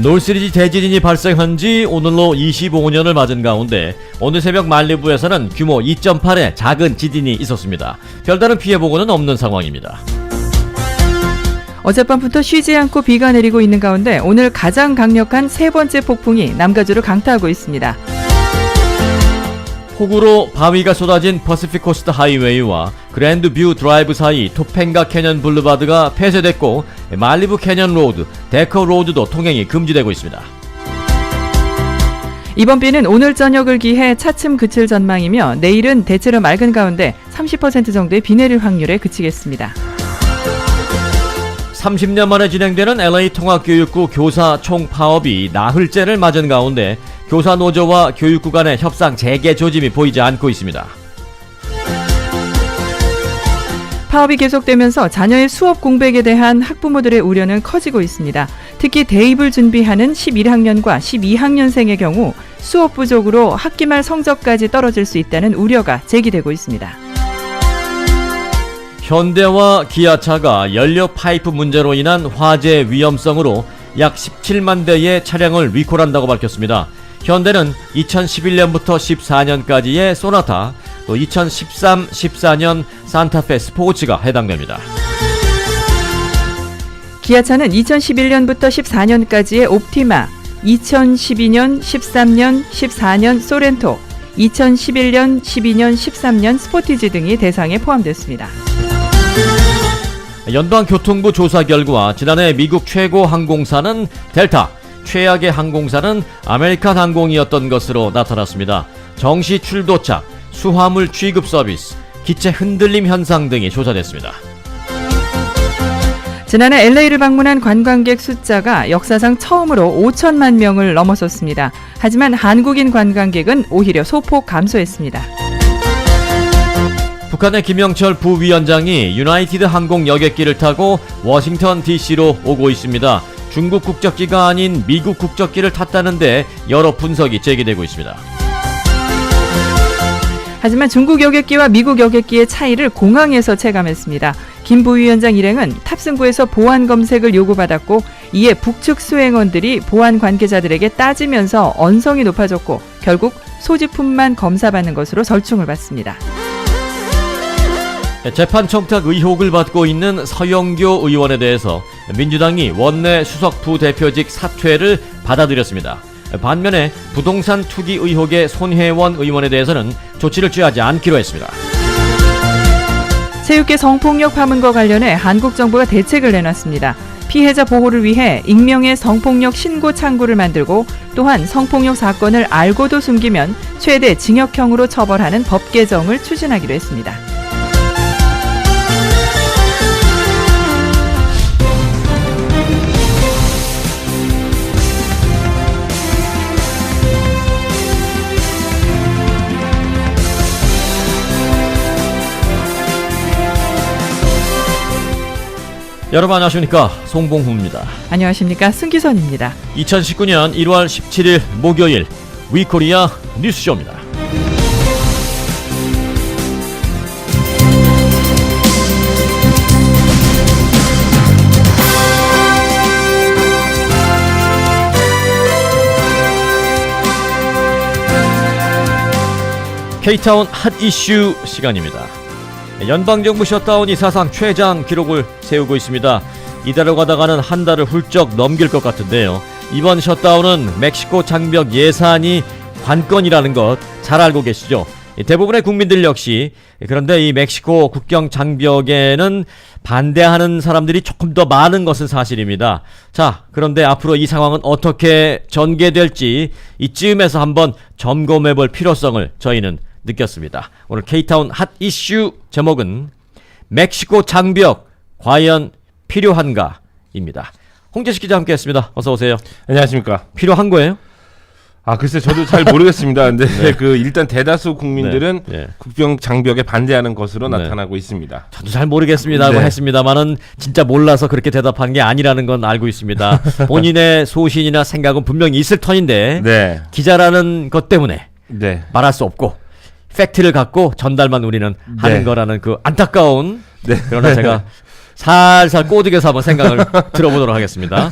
놀시리지 대지진이 발생한 지 오늘로 25년을 맞은 가운데 오늘 새벽 말리부에서는 규모 2.8의 작은 지진이 있었습니다. 별다른 피해보고는 없는 상황입니다. 어젯밤부터 쉬지 않고 비가 내리고 있는 가운데 오늘 가장 강력한 세 번째 폭풍이 남가주를 강타하고 있습니다. 폭우로 바위가 쏟아진 퍼시픽 코스트 하이웨이와 그랜드 뷰 드라이브 사이 토펜가 캐년 블루바드가 폐쇄됐고 말리부 캐년 로드, 데커 로드도 통행이 금지되고 있습니다. 이번 비는 오늘 저녁을 기해 차츰 그칠 전망이며 내일은 대체로 맑은 가운데 30% 정도의 비 내릴 확률에 그치겠습니다. 30년 만에 진행되는 LA 통합교육부 교사 총파업이 나흘째를 맞은 가운데 교사 노조와 교육부 간의 협상 재개 조짐이 보이지 않고 있습니다. 파업이 계속되면서 자녀의 수업 공백에 대한 학부모들의 우려는 커지고 있습니다. 특히 대입을 준비하는 11학년과 12학년생의 경우 수업 부족으로 학기 말 성적까지 떨어질 수 있다는 우려가 제기되고 있습니다. 현대와 기아차가 연료 파이프 문제로 인한 화재 위험성으로 약 17만 대의 차량을 리콜한다고 밝혔습니다. 현대는 2011년부터 14년까지의 소나타, 또 2013, 14년 산타페 스포츠가 해당됩니다. 기아차는 2011년부터 14년까지의 옵티마, 2012년, 13년, 14년 소렌토, 2011년, 12년, 13년 스포티지 등이 대상에 포함됐습니다. 연방교통부 조사 결과 지난해 미국 최고 항공사는 델타, 최악의 항공사는 아메리칸 항공이었던 것으로 나타났습니다. 정시 출도착, 수화물 취급 서비스, 기체 흔들림 현상 등이 조사됐습니다. 지난해 LA를 방문한 관광객 숫자가 역사상 처음으로 5천만 명을 넘어섰습니다. 하지만 한국인 관광객은 오히려 소폭 감소했습니다. 북한의 김영철 부위원장이 유나이티드 항공 여객기를 타고 워싱턴 DC로 오고 있습니다. 중국 국적기가 아닌 미국 국적기를 탔다는데 여러 분석이 제기되고 있습니다. 하지만 중국 여객기와 미국 여객기의 차이를 공항에서 체감했습니다. 김 부위원장 일행은 탑승구에서 보안 검색을 요구받았고 이에 북측 수행원들이 보안 관계자들에게 따지면서 언성이 높아졌고 결국 소지품만 검사받는 것으로 절충을 받습니다. 재판 청탁 의혹을 받고 있는 서영교 의원에 대해서 민주당이 원내 수석 부대표직 사퇴를 받아들였습니다. 반면에 부동산 투기 의혹의 손혜원 의원에 대해서는 조치를 취하지 않기로 했습니다. 체육계 성폭력 파문과 관련해 한국 정부가 대책을 내놨습니다. 피해자 보호를 위해 익명의 성폭력 신고 창구를 만들고 또한 성폭력 사건을 알고도 숨기면 최대 징역형으로 처벌하는 법 개정을 추진하기로 했습니다. 여러분 안녕하십니까, 송봉훈입니다. 안녕하십니까, 승기선입니다. 2019년 1월 17일 목요일 위코리아 뉴스쇼입니다. K타운 핫 이슈 시간입니다. 연방정부 셧다운이 사상 최장 기록을 세우고 있습니다. 이대로 가다가는 한 달을 훌쩍 넘길 것 같은데요. 이번 셧다운은 멕시코 장벽 예산이 관건이라는 것 잘 알고 계시죠? 대부분의 국민들 역시. 그런데 이 멕시코 국경 장벽에는 반대하는 사람들이 조금 더 많은 것은 사실입니다. 자, 그런데 앞으로 이 상황은 어떻게 전개될지 이쯤에서 한번 점검해볼 필요성을 저희는 느꼈습니다. 오늘 K타운 핫 이슈 제목은 멕시코 장벽 과연 필요한가 입니다. 홍재식 기자 함께했습니다. 어서 오세요. 안녕하십니까. 필요한 거예요? 글쎄 저도 잘 모르겠습니다. 근데 네. 일단 대다수 국민들은 네. 국경 장벽에 반대하는 것으로 네. 나타나고 있습니다. 저도 잘 모르겠습니다고 했습니다만은 진짜 몰라서 그렇게 대답한 게 아니라는 건 알고 있습니다. 본인의 소신이나 생각은 분명히 있을 터인데 네. 기자라는 것 때문에 말할 수 없고 팩트를 갖고 전달만 우리는 하는 거라는 그 안타까운 그러나 제가 살살 꼬드겨서 한번 생각을 들어보도록 하겠습니다.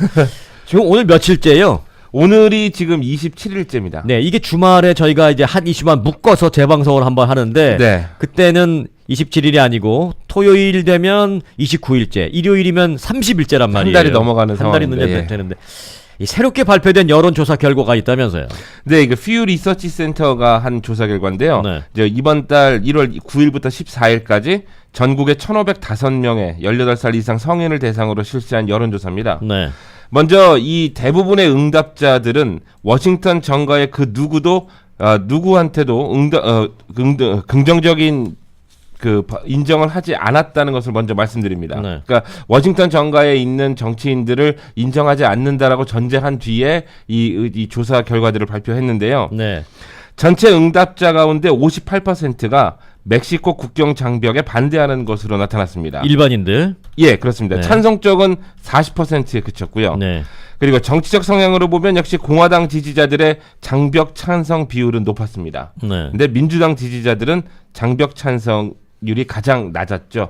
지금 오늘 며칠째요? 오늘이 지금 27일째입니다. 네, 이게 주말에 저희가 이제 한 이슈만 묶어서 재방송을 한번 하는데 네. 그때는 27일이 아니고 토요일 되면 29일째, 일요일이면 30일째란 말이에요. 한 달이 넘어가는 한 달이 상황인데, 되는데 이 새롭게 발표된 여론조사 결과가 있다면서요. 네, 이거 퓨 리서치 센터가 한 조사 결과인데요. 네. 이제 이번 달 1월 9일부터 14일까지 전국의 1,505명의 18살 이상 성인을 대상으로 실시한 여론조사입니다. 네. 먼저 이 대부분의 응답자들은 워싱턴 정가의 그 누구도 누구한테도 긍정적인 인정을 하지 않았다는 것을 먼저 말씀드립니다. 네. 그러니까 워싱턴 정가에 있는 정치인들을 인정하지 않는다라고 전제한 뒤에 이 조사 결과들을 발표했는데요. 네. 전체 응답자 가운데 58%가 멕시코 국경 장벽에 반대하는 것으로 나타났습니다. 일반인들. 예, 그렇습니다. 네. 찬성 쪽은 40%에 그쳤고요. 네. 그리고 정치적 성향으로 보면 역시 공화당 지지자들의 장벽 찬성 비율은 높았습니다. 네. 근데 민주당 지지자들은 장벽 찬성률이 가장 낮았죠.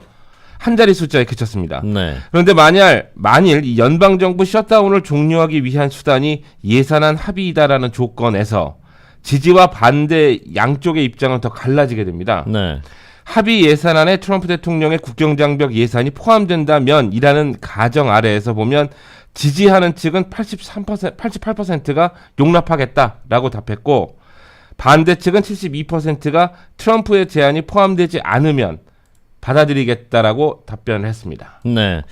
한 자리 숫자에 그쳤습니다. 네. 그런데 만일 이 연방 정부 셧다운을 종료하기 위한 수단이 예산안 합의이다라는 조건에서 지지와 반대 양쪽의 입장은 더 갈라지게 됩니다. 네. 합의 예산안에 트럼프 대통령의 국경장벽 예산이 포함된다면 이라는 가정 아래에서 보면 지지하는 측은 88%가 용납하겠다라고 답했고 반대 측은 72%가 트럼프의 제안이 포함되지 않으면 받아들이겠다라고 답변을 했습니다. 네.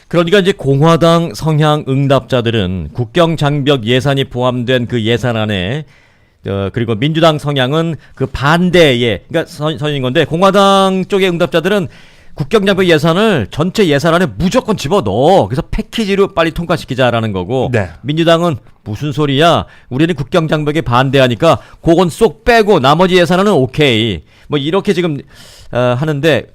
그러니까 이제 공화당 성향 응답자들은 국경 장벽 예산이 포함된 그 예산안에 그리고 민주당 성향은 그 반대에 그러니까 선인 건데 공화당 쪽의 응답자들은 국경장벽 예산을 전체 예산안에 무조건 집어넣어. 그래서 패키지로 빨리 통과시키자라는 거고 네. 민주당은 무슨 소리야? 우리는 국경장벽에 반대하니까 그건 쏙 빼고 나머지 예산안은 오케이. 뭐 이렇게 지금 하는데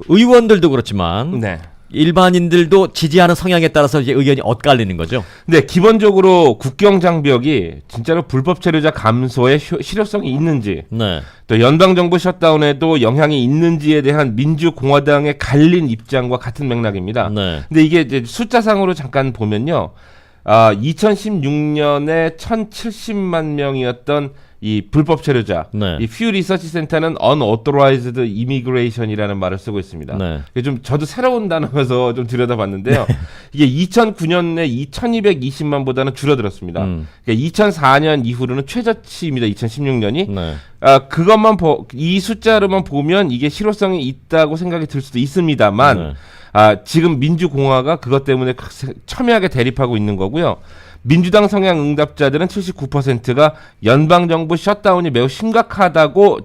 의원들도 그렇지만 네. 일반인들도 지지하는 성향에 따라서 이제 의견이 엇갈리는 거죠. 네, 기본적으로 국경 장벽이 진짜로 불법 체류자 감소에 실효성이 있는지, 네. 또 연방 정부 셧다운에도 영향이 있는지에 대한 민주공화당의 갈린 입장과 같은 맥락입니다. 네. 근데 이게 이제 숫자상으로 잠깐 보면요, 2016년에 1,070만 명이었던 이 불법 체류자, 네. 이 퓨 리서치 센터는 unauthorized immigration이라는 말을 쓰고 있습니다. 네. 이게 좀 저도 새로운 단어여서 좀 들여다봤는데요. 이게 2009년에 2,220만보다는 줄어들었습니다. 그러니까 2004년 이후로는 최저치입니다. 2016년이. 네. 그것만 이 숫자로만 보면 이게 실효성이 있다고 생각이 들 수도 있습니다만, 네. 지금 민주공화가 그것 때문에 첨예하게 대립하고 있는 거고요. 민주당 성향 응답자들은 79%가 연방정부 셧다운이 매우 심각하다고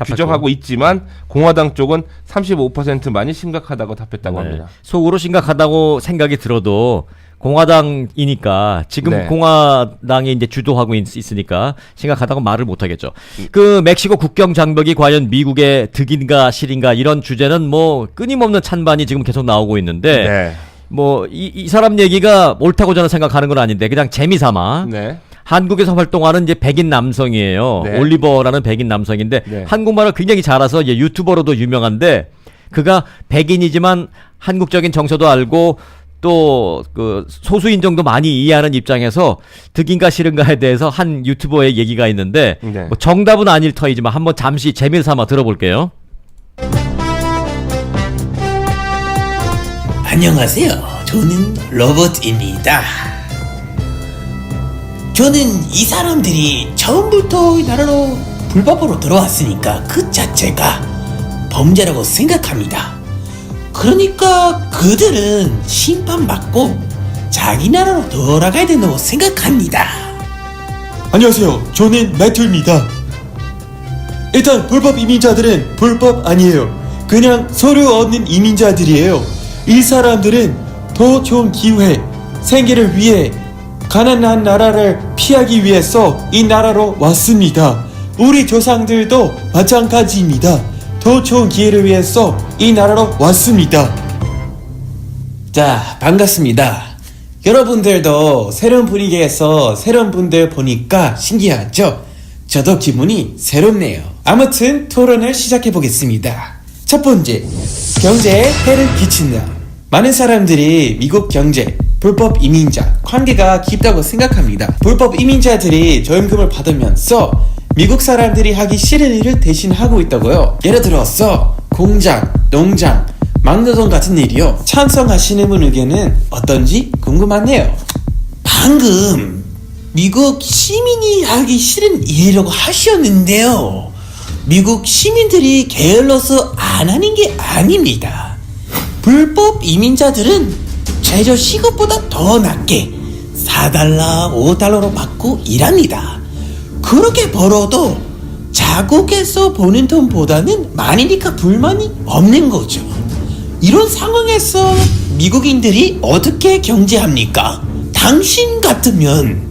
규정하고 있지만 공화당 쪽은 35%만이 심각하다고 답했다고 네. 합니다. 속으로 심각하다고 생각이 들어도 공화당이니까 지금 네. 공화당이 이제 주도하고 있으니까 심각하다고 말을 못 하겠죠. 그 멕시코 국경 장벽이 과연 미국의 득인가 실인가 이런 주제는 뭐 끊임없는 찬반이 지금 계속 나오고 있는데 네. 뭐 이 사람 얘기가 옳다고 저는 생각하는 건 아닌데 그냥 재미삼아 네. 한국에서 활동하는 이제 백인 남성이에요. 네. 올리버라는 백인 남성인데 네. 한국말을 굉장히 잘해서 이제 유튜버로도 유명한데 그가 백인이지만 한국적인 정서도 알고 또 그 소수인종도 많이 이해하는 입장에서 득인가 싫은가에 대해서 한 유튜버의 얘기가 있는데 네. 뭐 정답은 아닐 터이지만 한번 잠시 재미를 삼아 들어볼게요. 안녕하세요. 저는 로봇입니다. 저는 이 사람들이 처음부터 이 나라로 불법으로 들어왔으니까 그 자체가 범죄라고 생각합니다. 그러니까 그들은 심판받고 자기 나라로 돌아가야 된다고 생각합니다. 안녕하세요. 저는 매튜입니다. 일단 불법 이민자들은 불법 아니에요. 그냥 서류 얻는 이민자들이에요. 이 사람들은 더 좋은 기회, 생계를 위해 가난한 나라를 피하기 위해서 이 나라로 왔습니다. 우리 조상들도 마찬가지입니다. 더 좋은 기회를 위해서 이 나라로 왔습니다. 자, 반갑습니다. 여러분들도 새로운 분위기에서 새로운 분들 보니까 신기하죠? 저도 기분이 새롭네요. 아무튼 토론을 시작해 보겠습니다. 첫 번째, 경제에 해를 끼친다. 많은 사람들이 미국 경제, 불법 이민자 관계가 깊다고 생각합니다. 불법 이민자들이 저임금을 받으면서 미국 사람들이 하기 싫은 일을 대신 하고 있다고요. 예를 들어서 공장, 농장, 막노동 같은 일이요. 찬성하시는 분 의견은 어떤지 궁금하네요. 방금 미국 시민이 하기 싫은 일이라고 하셨는데요. 미국 시민들이 게을러서 안 하는 게 아닙니다. 불법 이민자들은 최저 시급보다 더 낮게 4달러, 5달러로 받고 일합니다. 그렇게 벌어도 자국에서 버는 돈보다는 많으니까 불만이 없는 거죠. 이런 상황에서 미국인들이 어떻게 경제합니까? 당신 같으면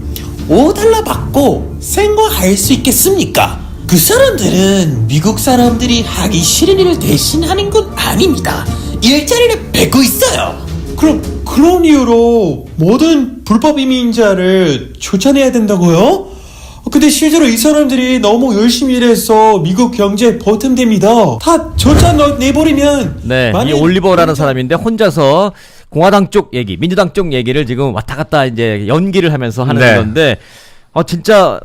5달러 받고 생활할 수 있겠습니까? 그 사람들은 미국 사람들이 하기 싫은 일을 대신 하는 건 아닙니다. 일자리를 뺏고 있어요. 그럼 그런 이유로 모든 불법 이민자를 쫓아내야 된다고요? 근데 실제로 이 사람들이 너무 열심히 일해서 미국 경제 버팀됩니다. 다 쫓아내버리면 네, 이 많은 올리버라는 사람인데 혼자서 공화당 쪽 얘기, 민주당 쪽 얘기를 지금 왔다 갔다 이제 연기를 하면서 하는 네. 건데, 진짜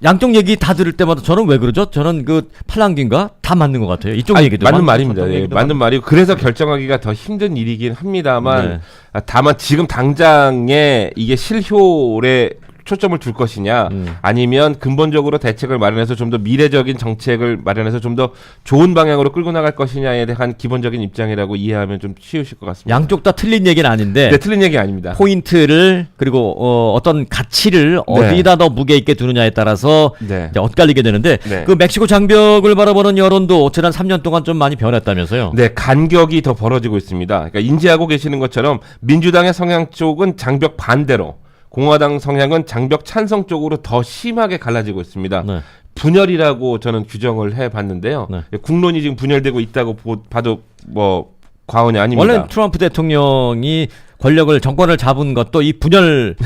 양쪽 얘기 다 들을 때마다 저는 왜 그러죠? 저는 그 팔랑귀인가 다 맞는 것 같아요. 이쪽 얘기도 맞는 맞고 말입니다. 저쪽 예, 얘기도 맞는 말이고 그래서 결정하기가 더 힘든 일이긴 합니다만 네. 다만 지금 당장에 이게 실효에 초점을 둘 것이냐 아니면 근본적으로 대책을 마련해서 좀 더 미래적인 정책을 마련해서 좀 더 좋은 방향으로 끌고 나갈 것이냐에 대한 기본적인 입장이라고 이해하면 좀 쉬우실 것 같습니다. 양쪽 다 틀린 얘기는 아닌데 네, 틀린 얘기 아닙니다. 포인트를 그리고 어떤 가치를 어디다 더 무게 있게 두느냐에 따라서 네. 이제 엇갈리게 되는데 네. 그 멕시코 장벽을 바라보는 여론도 지난 3년 동안 좀 많이 변했다면서요? 네, 간격이 더 벌어지고 있습니다. 그러니까 인지하고 계시는 것처럼 민주당의 성향 쪽은 장벽 반대로, 공화당 성향은 장벽 찬성 쪽으로 더 심하게 갈라지고 있습니다. 네. 분열이라고 저는 규정을 해봤는데요. 네. 국론이 지금 분열되고 있다고 봐도 뭐 과언이 아닙니다. 원래 트럼프 대통령이 권력을 정권을 잡은 것도 이 분열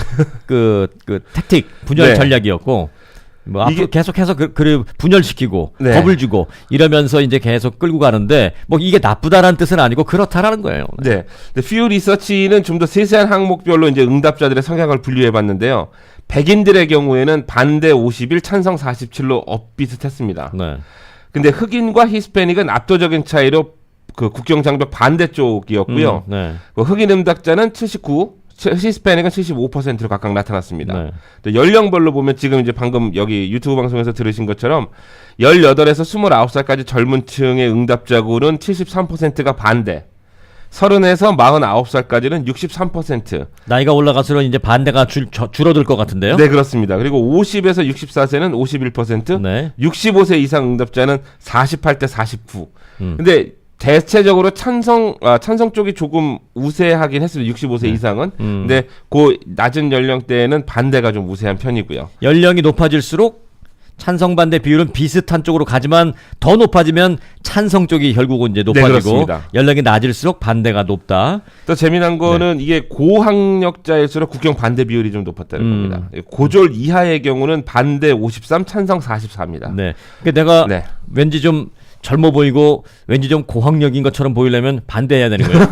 그 택틱 분열 네. 전략이었고 뭐 앞으로 이게- 계속해서 그 분열시키고 네. 겁을 주고 이러면서 이제 계속 끌고 가는데 뭐 이게 나쁘다라는 뜻은 아니고 그렇다라는 거예요. 네. 퓨 리서치는 좀 더 세세한 항목별로 이제 응답자들의 성향을 분류해 봤는데요. 백인들의 경우에는 반대 51, 찬성 47로 엇비슷했습니다. 네. 근데 흑인과 히스패닉은 압도적인 차이로 그 국경 장벽 반대 쪽이었고요. 네. 그 흑인 응답자는 79, 히스패닉은 75%로 각각 나타났습니다. 네. 또 연령별로 보면 지금 이제 방금 여기 유튜브 방송에서 들으신 것처럼 18에서 29살까지 젊은 층의 응답자고는 73%가 반대, 30에서 49살까지는 63%. 나이가 올라갈수록 이제 반대가 줄어들 것 같은데요. 네, 그렇습니다. 그리고 50에서 64세는 51%, 네. 65세 이상 응답자는 48대 49. 음. 근데 대체적으로 찬성 쪽이 조금 우세하긴 했습니다. 65세 이상은. 근데 그 낮은 연령대에는 반대가 좀 우세한 편이고요. 연령이 높아질수록 찬성 반대 비율은 비슷한 쪽으로 가지만 더 높아지면 찬성 쪽이 결국은 이제 높아지고 그렇습니다. 연령이 낮을수록 반대가 높다. 또 재미난 거는 이게 고학력자일수록 국경 반대 비율이 좀 높았다는 겁니다. 고졸 이하의 경우는 반대 53, 찬성 44입니다. 네. 그러니까 내가 네. 왠지 좀 젊어 보이고 왠지 좀 고학력인 것처럼 보이려면 반대해야 되는 거예요.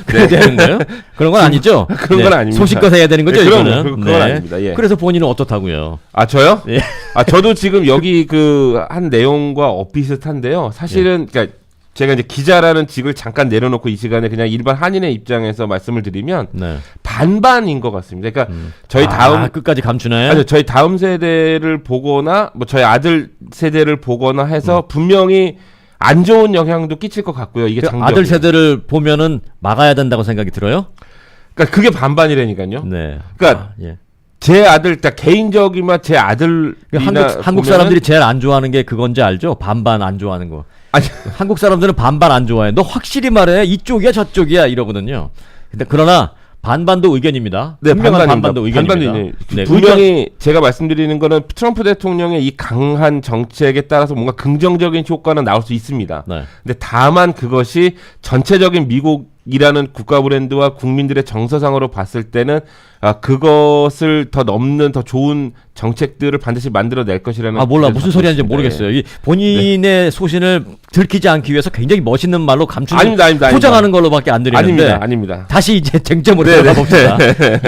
그래야 되는 거예요? 그런 건 아니죠? 그런 건 아닙니다. 소신껏 해야 되는 거죠, 네, 그럼요. 이거는. 그건 아닙니다. 예. 그래서 본인은 어떻다고요? 아, 저요? 예. 저도 지금 여기 그 한 내용과 엇비슷한데요. 사실은 그러니까 제가 이제 기자라는 직을 잠깐 내려놓고 이 시간에 그냥 일반 한인의 입장에서 말씀을 드리면 네. 반반인 것 같습니다. 그러니까 저희 다음 끝까지 감추나요? 아니요, 저희 다음 세대를 보거나 뭐 저희 아들 세대를 보거나 해서 분명히 안 좋은 영향도 끼칠 것 같고요. 이게 그 장벽이. 아들 세대를 보면은 막아야 된다고 생각이 들어요? 그러니까 그게 반반이라니까요. 네. 그러니까 예. 제 아들, 딱 개인적이면 제 아들이나 한국 사람들이 제일 안 좋아하는 게 그건지 알죠? 반반 안 좋아하는 거. 아니 한국 사람들은 반반 안 좋아해. 너 확실히 말해. 이쪽이야 저쪽이야 이러거든요. 근데 그러나 반반도 의견입니다. 네, 분명한 반반입니다. 반반도 의견입니다. 반반이네. 네, 분명히 제가 말씀드리는 거는 트럼프 대통령의 이 강한 정책에 따라서 뭔가 긍정적인 효과는 나올 수 있습니다. 네. 근데 다만 그것이 전체적인 미국 미국이라는 국가 브랜드와 국민들의 정서상으로 봤을 때는 그것을 더 넘는 더 좋은 정책들을 반드시 만들어낼 것이라는. 몰라 무슨 소리 하는지 모르겠어요. 이 본인의 소신을 들키지 않기 위해서 굉장히 멋있는 말로 감추는 포장하는 걸로밖에 안 들리는데. 아닙니다. 다시 이제 쟁점으로 들어가 봅시다.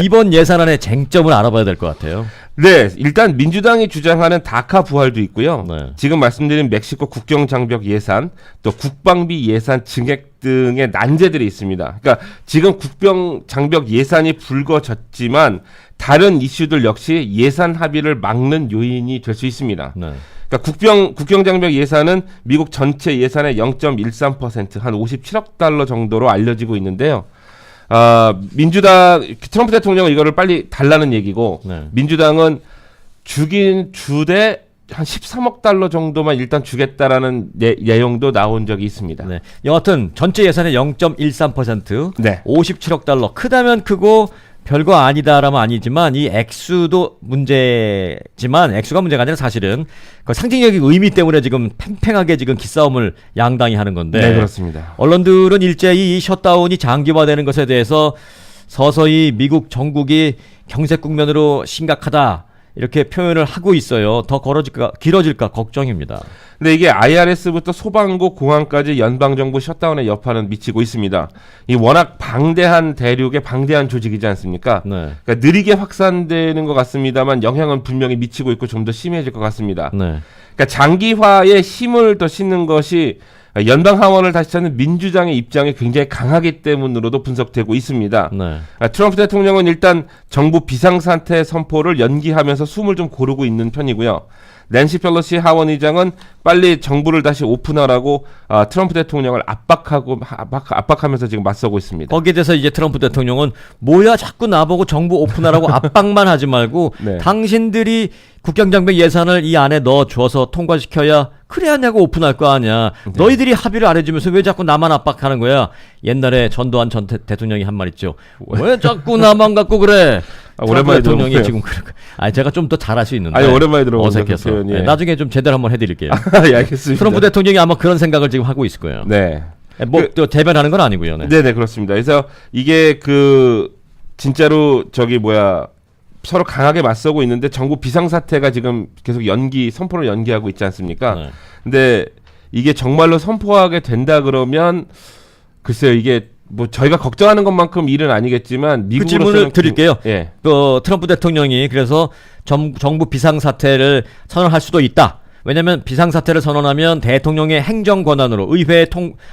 이번 예산안의 쟁점을 알아봐야 될 것 같아요. 네, 일단 민주당이 주장하는 다카 부활도 있고요. 네. 지금 말씀드린 멕시코 국경 장벽 예산, 또 국방비 예산 증액 등의 난제들이 있습니다. 그러니까 지금 국경 장벽 예산이 불거졌지만 다른 이슈들 역시 예산 합의를 막는 요인이 될 수 있습니다. 네. 그러니까 국경 장벽 예산은 미국 전체 예산의 0.13%, 한 57억 달러 정도로 알려지고 있는데요. 민주당 트럼프 대통령은 이거를 빨리 달라는 얘기고, 네. 민주당은 주대 한 13억 달러 정도만 일단 주겠다라는 내용도 나온 적이 있습니다. 네. 여하튼 전체 예산의 0.13%, 네. 57억 달러. 크다면 크고 별거 아니다라면 아니지만 이 액수도 문제지만 액수가 문제가 아니라 사실은 그 상징적인 의미 때문에 지금 팽팽하게 지금 기싸움을 양당이 하는 건데. 네, 그렇습니다. 언론들은 일제히 이 셧다운이 장기화되는 것에 대해서 서서히 미국 정국이 경색 국면으로 심각하다 이렇게 표현을 하고 있어요. 더 길어질까 걱정입니다. 근데 이게 IRS부터 소방국, 공항까지 연방정부 셧다운의 여파는 미치고 있습니다. 이 워낙 방대한 대륙의 방대한 조직이지 않습니까? 네. 그러니까 느리게 확산되는 것 같습니다만 영향은 분명히 미치고 있고 좀 더 심해질 것 같습니다. 네. 그러니까 장기화에 힘을 더 싣는 것이 연방 하원을 다시 찾는 민주당의 입장이 굉장히 강하기 때문으로도 분석되고 있습니다. 네. 트럼프 대통령은 일단 정부 비상사태 선포를 연기하면서 숨을 좀 고르고 있는 편이고요. 낸시 펠로시 하원 의장은 빨리 정부를 다시 오픈하라고 트럼프 대통령을 압박하면서 지금 맞서고 있습니다. 거기에 대해서 이제 트럼프 대통령은 뭐야 자꾸 나보고 정부 오픈하라고 압박만 하지 말고 네. 당신들이 국경장벽 예산을 이 안에 넣어줘서 통과시켜야 그래야 내가 오픈할 거 아니야. 네. 너희들이 합의를 안 해주면서 왜 자꾸 나만 압박하는 거야. 옛날에 전두환 전 대통령이 한 말 있죠. 왜 자꾸 나만 갖고 그래. 오랜만에 대통령이 들어보네요. 지금 제가 좀 더 잘할 수 있는데. 아니, 오랜만에 들어보는 어색해서. 표현이. 네, 나중에 좀 제대로 한번 해드릴게요. 예, 알겠습니다. 트럼프 대통령이 아마 그런 생각을 지금 하고 있을 거예요. 네. 또 대변하는 건 아니고요. 네. 네네, 그렇습니다. 그래서 이게 진짜로 서로 강하게 맞서고 있는데 정부 비상사태가 지금 계속 선포를 연기하고 있지 않습니까? 네. 근데 이게 정말로 선포하게 된다 그러면 글쎄요, 이게 저희가 걱정하는 것만큼 일은 아니겠지만 그 질문을 드릴게요. 예. 트럼프 대통령이 그래서 정부 비상사태를 선언할 수도 있다. 왜냐하면 비상사태를 선언하면 대통령의 행정권한으로 의회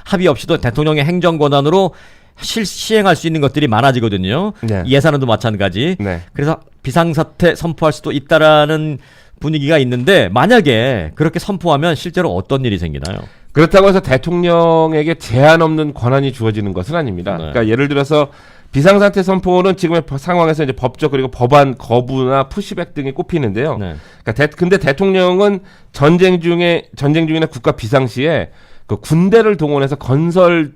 합의 없이도 대통령의 행정권한으로 시행할 수 있는 것들이 많아지거든요. 네. 예산안도 마찬가지. 네. 그래서 비상사태 선포할 수도 있다라는 분위기가 있는데 만약에 그렇게 선포하면 실제로 어떤 일이 생기나요? 그렇다고 해서 대통령에게 제한 없는 권한이 주어지는 것은 아닙니다. 네. 그러니까 예를 들어서 비상사태 선포는 지금의 상황에서 이제 법적 그리고 법안 거부나 푸시백 등이 꼽히는데요. 네. 그러니까 근데 대통령은 전쟁 중이나 국가 비상시에 그 군대를 동원해서 건설을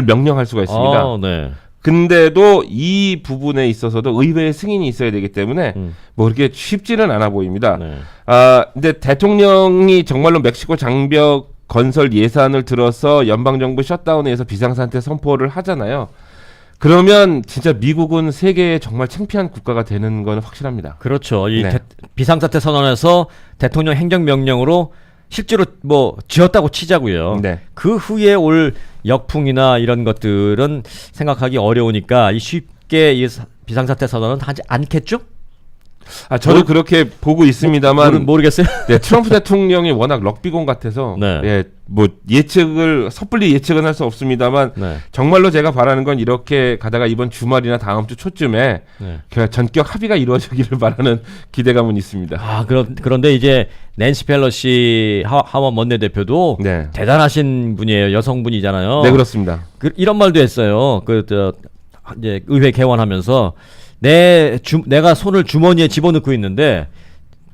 명령할 수가 있습니다. 네. 근데도 이 부분에 있어서도 의회의 승인이 있어야 되기 때문에 그렇게 쉽지는 않아 보입니다. 네. 근데 대통령이 정말로 멕시코 장벽 건설 예산을 들어서 연방정부 셧다운에서 비상사태 선포를 하잖아요. 그러면 진짜 미국은 세계의 정말 창피한 국가가 되는 건 확실합니다. 그렇죠. 이 네. 비상사태 선언에서 대통령 행정명령으로 실제로 지었다고 치자고요. 네. 그 후에 올 역풍이나 이런 것들은 생각하기 어려우니까 쉽게 이 비상사태 선언은 하지 않겠죠? 저도 그렇게 보고 있습니다만 모르겠어요. 네, 트럼프 대통령이 워낙 럭비공 같아서 네. 섣불리 예측은 할 수 없습니다만 네. 정말로 제가 바라는 건 이렇게 가다가 이번 주말이나 다음 주 초쯤에 네. 그냥 전격 합의가 이루어지기를 바라는 기대감은 있습니다. 그런데 이제 낸시 펠로시 하원 원내대표도 네. 대단하신 분이에요. 여성분이잖아요. 네, 그렇습니다. 이런 말도 했어요. 이제 의회 개원하면서 내가 손을 주머니에 집어넣고 있는데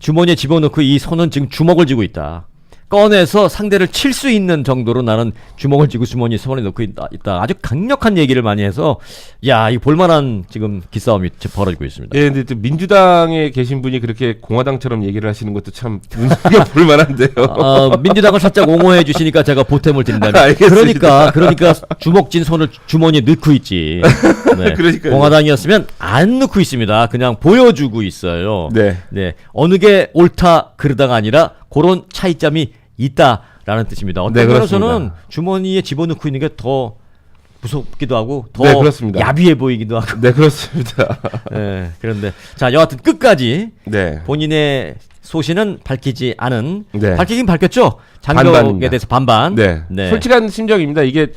주머니에 집어넣고 이 손은 지금 주먹을 쥐고 있다. 꺼내서 상대를 칠 수 있는 정도로 나는 주먹을 쥐고 주머니 손에 넣고 있다. 아주 강력한 얘기를 많이 해서 야, 이 볼만한 지금 기싸움이 벌어지고 있습니다. 예, 근데 또 민주당에 계신 분이 그렇게 공화당처럼 얘기를 하시는 것도 참 눈여볼 만한데요. 민주당을 살짝 옹호해 주시니까 제가 보탬을 드린다면 알겠습니다. 그러니까 주먹 쥔 손을 주머니에 넣고 있지. 네. 그러니까요. 공화당이었으면 안 넣고 있습니다. 그냥 보여주고 있어요. 네. 네. 어느 게 옳다 그러다가 아니라 그런 차이점이 있다라는 뜻입니다. 어떤 네, 면에서는 그렇습니다. 주머니에 집어넣고 있는 게 더 무섭기도 하고 더 네, 그렇습니다. 야비해 보이기도 하고. 네, 그렇습니다. 네, 그런데 자, 여하튼 끝까지 네. 본인의 소신은 밝히지 않은, 네. 밝히긴 밝혔죠. 장벽에 반반입니다. 대해서 반반. 네. 솔직한 심정입니다. 이게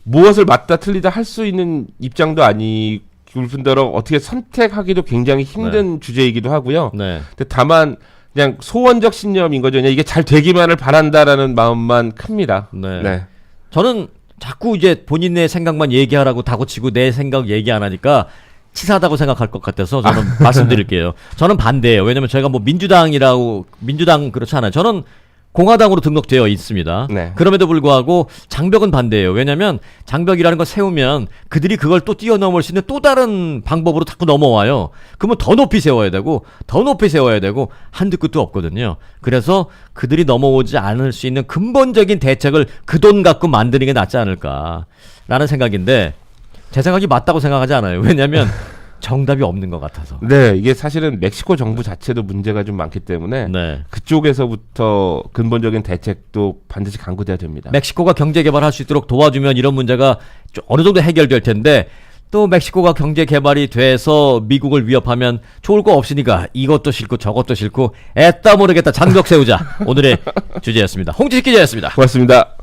무엇을 맞다 틀리다 할 수 있는 입장도 아니고 뿐더러 어떻게 선택하기도 굉장히 힘든 주제이기도 하고요. 네. 근데 다만 그냥 소원적 신념인 거죠. 그냥 이게 잘 되기만을 바란다라는 마음만 큽니다. 네. 저는 자꾸 이제 본인의 생각만 얘기하라고 다고치고 내 생각 얘기 안 하니까 치사하다고 생각할 것 같아서 저는 말씀드릴게요. 저는 반대예요. 왜냐면 저희가 뭐 민주당 그렇지 않아요. 저는 공화당으로 등록되어 있습니다. 네. 그럼에도 불구하고 장벽은 반대예요. 왜냐면 장벽이라는 걸 세우면 그들이 그걸 또 뛰어넘을 수 있는 또 다른 방법으로 자꾸 넘어와요. 그러면 더 높이 세워야 되고 한두 끝도 없거든요. 그래서 그들이 넘어오지 않을 수 있는 근본적인 대책을 그 돈 갖고 만드는 게 낫지 않을까라는 생각인데 제 생각이 맞다고 생각하지 않아요. 왜냐면 정답이 없는 것 같아서. 네, 이게 사실은 멕시코 정부 자체도 문제가 좀 많기 때문에 네. 그쪽에서부터 근본적인 대책도 반드시 강구돼야 됩니다. 멕시코가 경제 개발할 수 있도록 도와주면 이런 문제가 좀 어느 정도 해결될 텐데 또 멕시코가 경제 개발이 돼서 미국을 위협하면 좋을 거 없으니까 이것도 싫고 저것도 싫고 애따 모르겠다 장벽 세우자. 오늘의 주제였습니다. 홍지식 기자였습니다. 고맙습니다.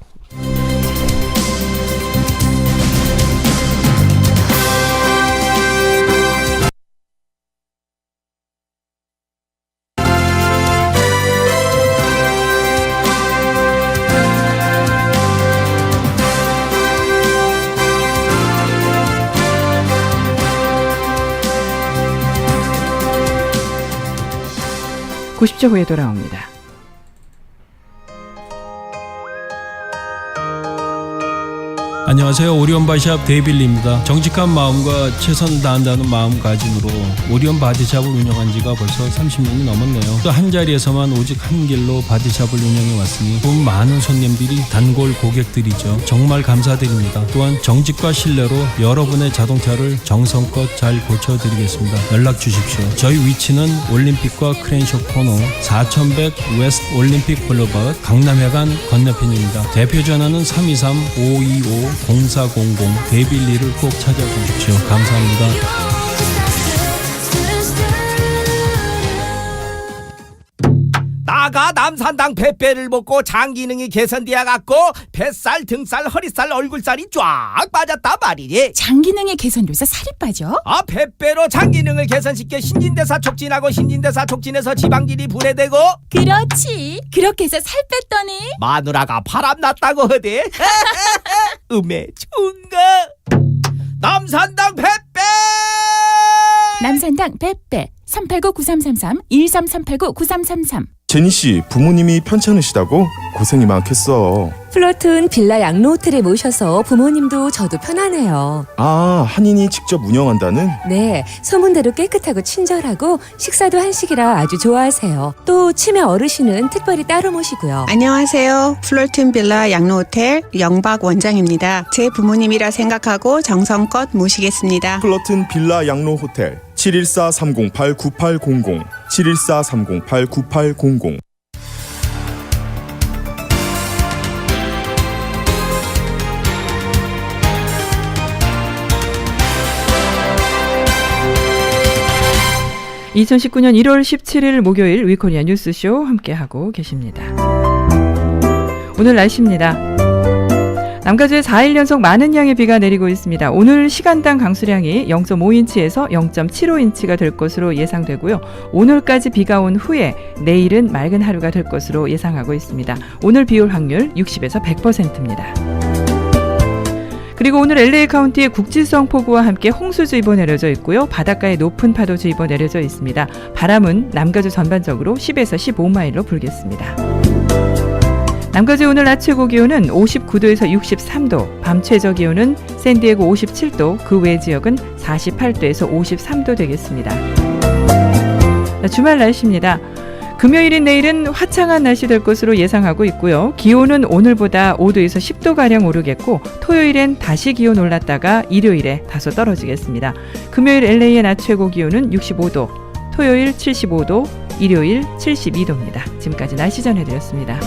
(90초) 후에 돌아옵니다. 안녕하세요. 오리온 바디샵 데이빌리입니다. 정직한 마음과 최선 다한다는 마음가짐으로 오리온 바디샵을 운영한 지가 벌써 30년이 넘었네요. 또 한 자리에서만 오직 한 길로 바디샵을 운영해 왔으니 또 많은 손님들이 단골 고객들이죠. 정말 감사드립니다. 또한 정직과 신뢰로 여러분의 자동차를 정성껏 잘 고쳐드리겠습니다. 연락 주십시오. 저희 위치는 올림픽과 크랜쇼 코너 4100 웨스트 올림픽 블루버드 강남회관 건너편입니다. 대표 전화는 323-525-0400 데이빌리를 꼭 찾아주십시오. 감사합니다. 나가 남산당 뱃배를 먹고 장 기능이 개선되어 갖고 뱃살, 등살, 허리살, 얼굴살이 쫙 빠졌단 말이지. 장 기능이 개선돼서 살이 빠져? 뱃배로 장 기능을 개선시켜 신진대사 촉진하고 신진대사 촉진해서 지방질이 분해되고. 그렇지. 그렇게 해서 살 뺐더니 마누라가 바람났다고 하대. 음에 충가 남산당 뱃배. 남산당 뱃배 389-9333 13-389-9333. 제니씨, 부모님이 편찮으시다고? 고생이 많겠어. 플러튼 빌라 양로 호텔에 모셔서 부모님도 저도 편하네요. 아, 한인이 직접 운영한다는? 네, 소문대로 깨끗하고 친절하고 식사도 한식이라 아주 좋아하세요. 또 치매 어르신은 특별히 따로 모시고요. 안녕하세요. 플로튼 빌라 양로호텔 영박 원장입니다. 제 부모님이라 생각하고 정성껏 모시겠습니다. 플러튼 빌라 양로 호텔 714-308-9800 714-308-9800. (2019년 1월 17일) 목요일 위코리아 뉴스쇼 함께하고 계십니다. 오늘 날씨입니다. 남가주에 4일 연속 많은 양의 비가 내리고 있습니다. 오늘 시간당 강수량이 0.5인치에서 0.75인치가 될 것으로 예상되고요. 오늘까지 비가 온 후에 내일은 맑은 하루가 될 것으로 예상하고 있습니다. 오늘 비올 확률 60에서 100%입니다. 그리고 오늘 LA 카운티에 국지성 폭우와 함께 홍수주의보 내려져 있고요. 바닷가에 높은 파도주의보 내려져 있습니다. 바람은 남가주 전반적으로 10에서 15마일로 불겠습니다. 남가주 오늘 낮 최고 기온은 59도에서 63도, 밤 최저 기온은 샌디에고 57도, 그 외 지역은 48도에서 53도 되겠습니다. 주말 날씨입니다. 금요일인 내일은 화창한 날씨 될 것으로 예상하고 있고요. 기온은 오늘보다 5도에서 10도가량 오르겠고 토요일엔 다시 기온 올랐다가 일요일에 다소 떨어지겠습니다. 금요일 LA의 낮 최고 기온은 65도, 토요일 75도, 일요일 72도입니다. 지금까지 날씨 전해드렸습니다.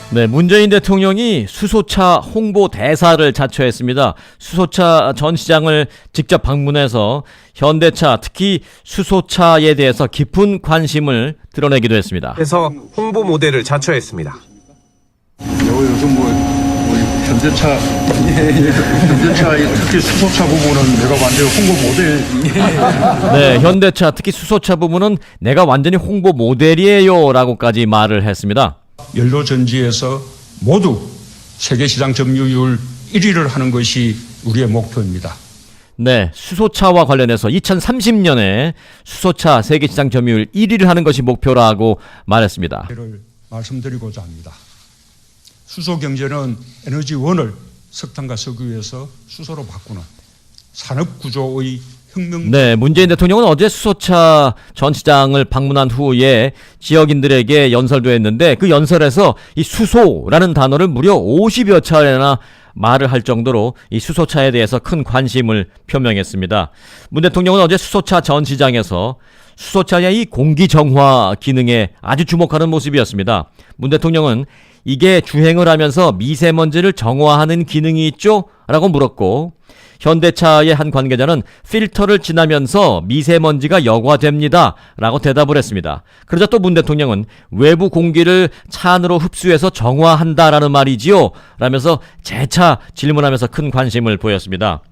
네, 문재인 대통령이 수소차 홍보 대사를 자처했습니다. 수소차 전 시장을 직접 방문해서 현대차, 특히 수소차에 대해서 깊은 관심을 드러내기도 했습니다. 그래서 홍보 모델을 자처했습니다. 요즘 현대차 특히 수소차 부분은 내가 완전히 홍보 모델. 네, 현대차 특히 수소차 부분은 내가 완전히 홍보 모델이에요라고까지 말을 했습니다. 연료 전지에서 모두 세계 시장 점유율 1위를 하는 것이 우리의 목표입니다. 네, 수소차와 관련해서 2030년에 수소차 세계시장 점유율 1위를 하는 것이 목표라고 말했습니다. 말씀드리고자 합니다. 수소 경제는 에너지원을 석탄과 석유에서 수소로 바꾸는 산업 구조의 혁명. 네, 문재인 대통령은 어제 수소차 전 시장을 방문한 후에 지역인들에게 연설도 했는데 그 연설에서 이 수소라는 단어를 무려 50여 차례나 말을 할 정도로 이 수소차에 대해서 큰 관심을 표명했습니다. 문 대통령은 어제 수소차 전 시장에서 수소차의 이 공기 정화 기능에 아주 주목하는 모습이었습니다. 문 대통령은 이게 주행을 하면서 미세먼지를 정화하는 기능이 있죠? 라고 물었고, 현대차의 한 관계자는 필터를 지나면서 미세먼지가 여과됩니다 라고 대답을 했습니다. 그러자 또 문 대통령은 외부 공기를 차 안으로 흡수해서 정화한다라는 말이지요? 라면서 재차 질문하면서 큰 관심을 보였습니다.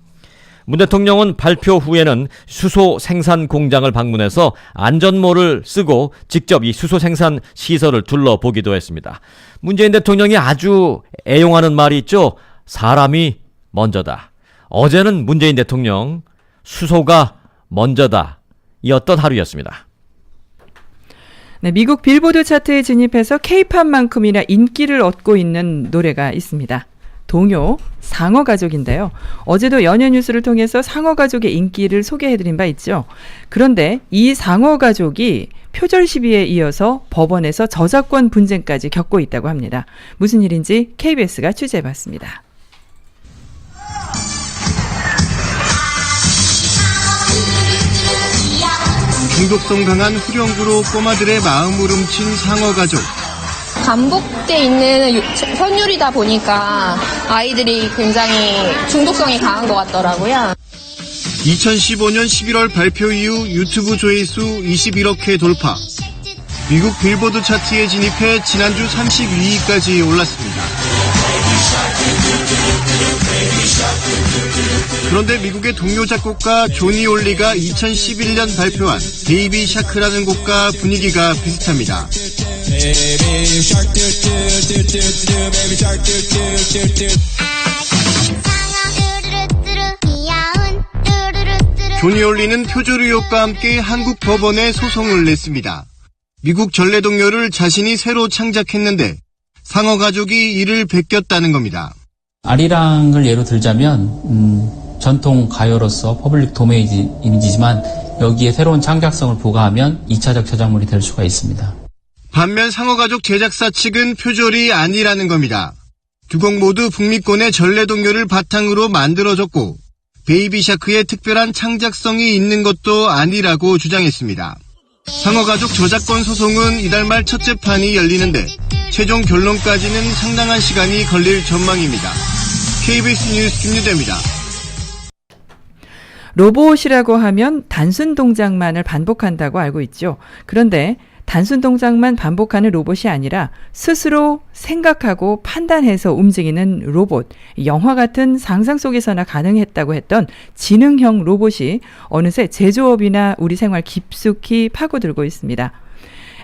문 대통령은 발표 후에는 수소 생산 공장을 방문해서 안전모를 쓰고 직접 이 수소 생산 시설을 둘러보기도 했습니다. 문재인 대통령이 아주 애용하는 말이 있죠. 사람이 먼저다. 어제는 문재인 대통령 수소가 먼저다. 이었던 하루였습니다. 네, 미국 빌보드 차트에 진입해서 K-팝만큼이나 인기를 얻고 있는 노래가 있습니다. 동요 상어가족인데요. 어제도 연예 뉴스를 통해서 상어가족의 인기를 소개해드린 바 있죠. 그런데 이 상어가족이 표절 시비에 이어서 법원에서 저작권 분쟁까지 겪고 있다고 합니다. 무슨 일인지 KBS가 취재해봤습니다. 중독성 강한 후렴구로 꼬마들의 마음을 훔친 상어가족. 반복돼 있는 선율이다 보니까 아이들이 굉장히 중독성이 강한 것 같더라고요. 2015년 11월 발표 이후 유튜브 조회수 21억 회 돌파. 미국 빌보드 차트에 진입해 지난주 32위까지 올랐습니다. 그런데 미국의 동료 작곡가 조니 올리가 2011년 발표한 베이비 샤크라는 곡과 분위기가 비슷합니다. 조니 올리는 표절 의혹과 함께 한국 법원에 소송을 냈습니다. 미국 전래동요를 자신이 새로 창작했는데 상어 가족이 이를 베꼈다는 겁니다. 아리랑을 예로 들자면 전통 가요로서 퍼블릭 도메인이지만 여기에 새로운 창작성을 부과하면 2차적 저작물이 될 수가 있습니다. 반면 상어가족 제작사 측은 표절이 아니라는 겁니다. 두 곡 모두 북미권의 전래동요를 바탕으로 만들어졌고 베이비샤크의 특별한 창작성이 있는 것도 아니라고 주장했습니다. 상어가족 저작권 소송은 이달 말 첫 재판이 열리는데 최종 결론까지는 상당한 시간이 걸릴 전망입니다. KBS 뉴스 김유대입니다. 로봇이라고 하면 단순 동작만을 반복한다고 알고 있죠. 그런데 단순 동작만 반복하는 로봇이 아니라 스스로 생각하고 판단해서 움직이는 로봇, 영화 같은 상상 속에서나 가능했다고 했던 지능형 로봇이 어느새 제조업이나 우리 생활 깊숙이 파고들고 있습니다.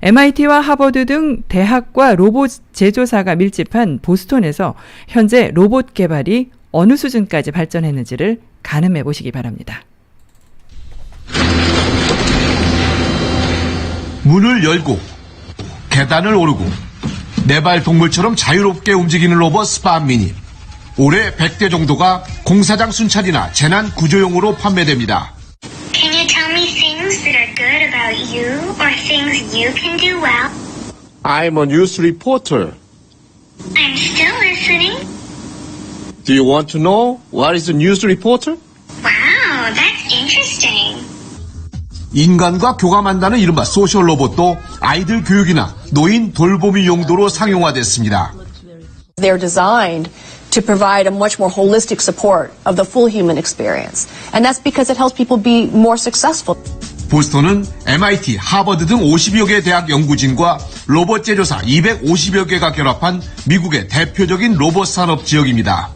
MIT와 하버드 등 대학과 로봇 제조사가 밀집한 보스턴에서 현재 로봇 개발이 어느 수준까지 발전했는지를 가늠해 보시기 바랍니다. 문을 열고 계단을 오르고 네발 동물처럼 자유롭게 움직이는 로봇 스팜 미니. 올해 100대 정도가 공사장 순찰이나 재난 구조용으로 판매됩니다. Can you tell me things that are good about you or things you can do well? I'm a news reporter. I'm still listening. Do you want to know what is a news reporter? Wow, that's interesting. 인간과 교감한다는 이른바 소셜 로봇도 아이들 교육이나 노인 돌보미 용도로 상용화됐습니다. They're designed to provide a much more holistic support of the full human experience. And that's because it helps people be more successful. 보스턴은 MIT, 하버드 등 50여 개 대학 연구진과 로봇 제조사 250여 개가 결합한 미국의 대표적인 로봇 산업 지역입니다.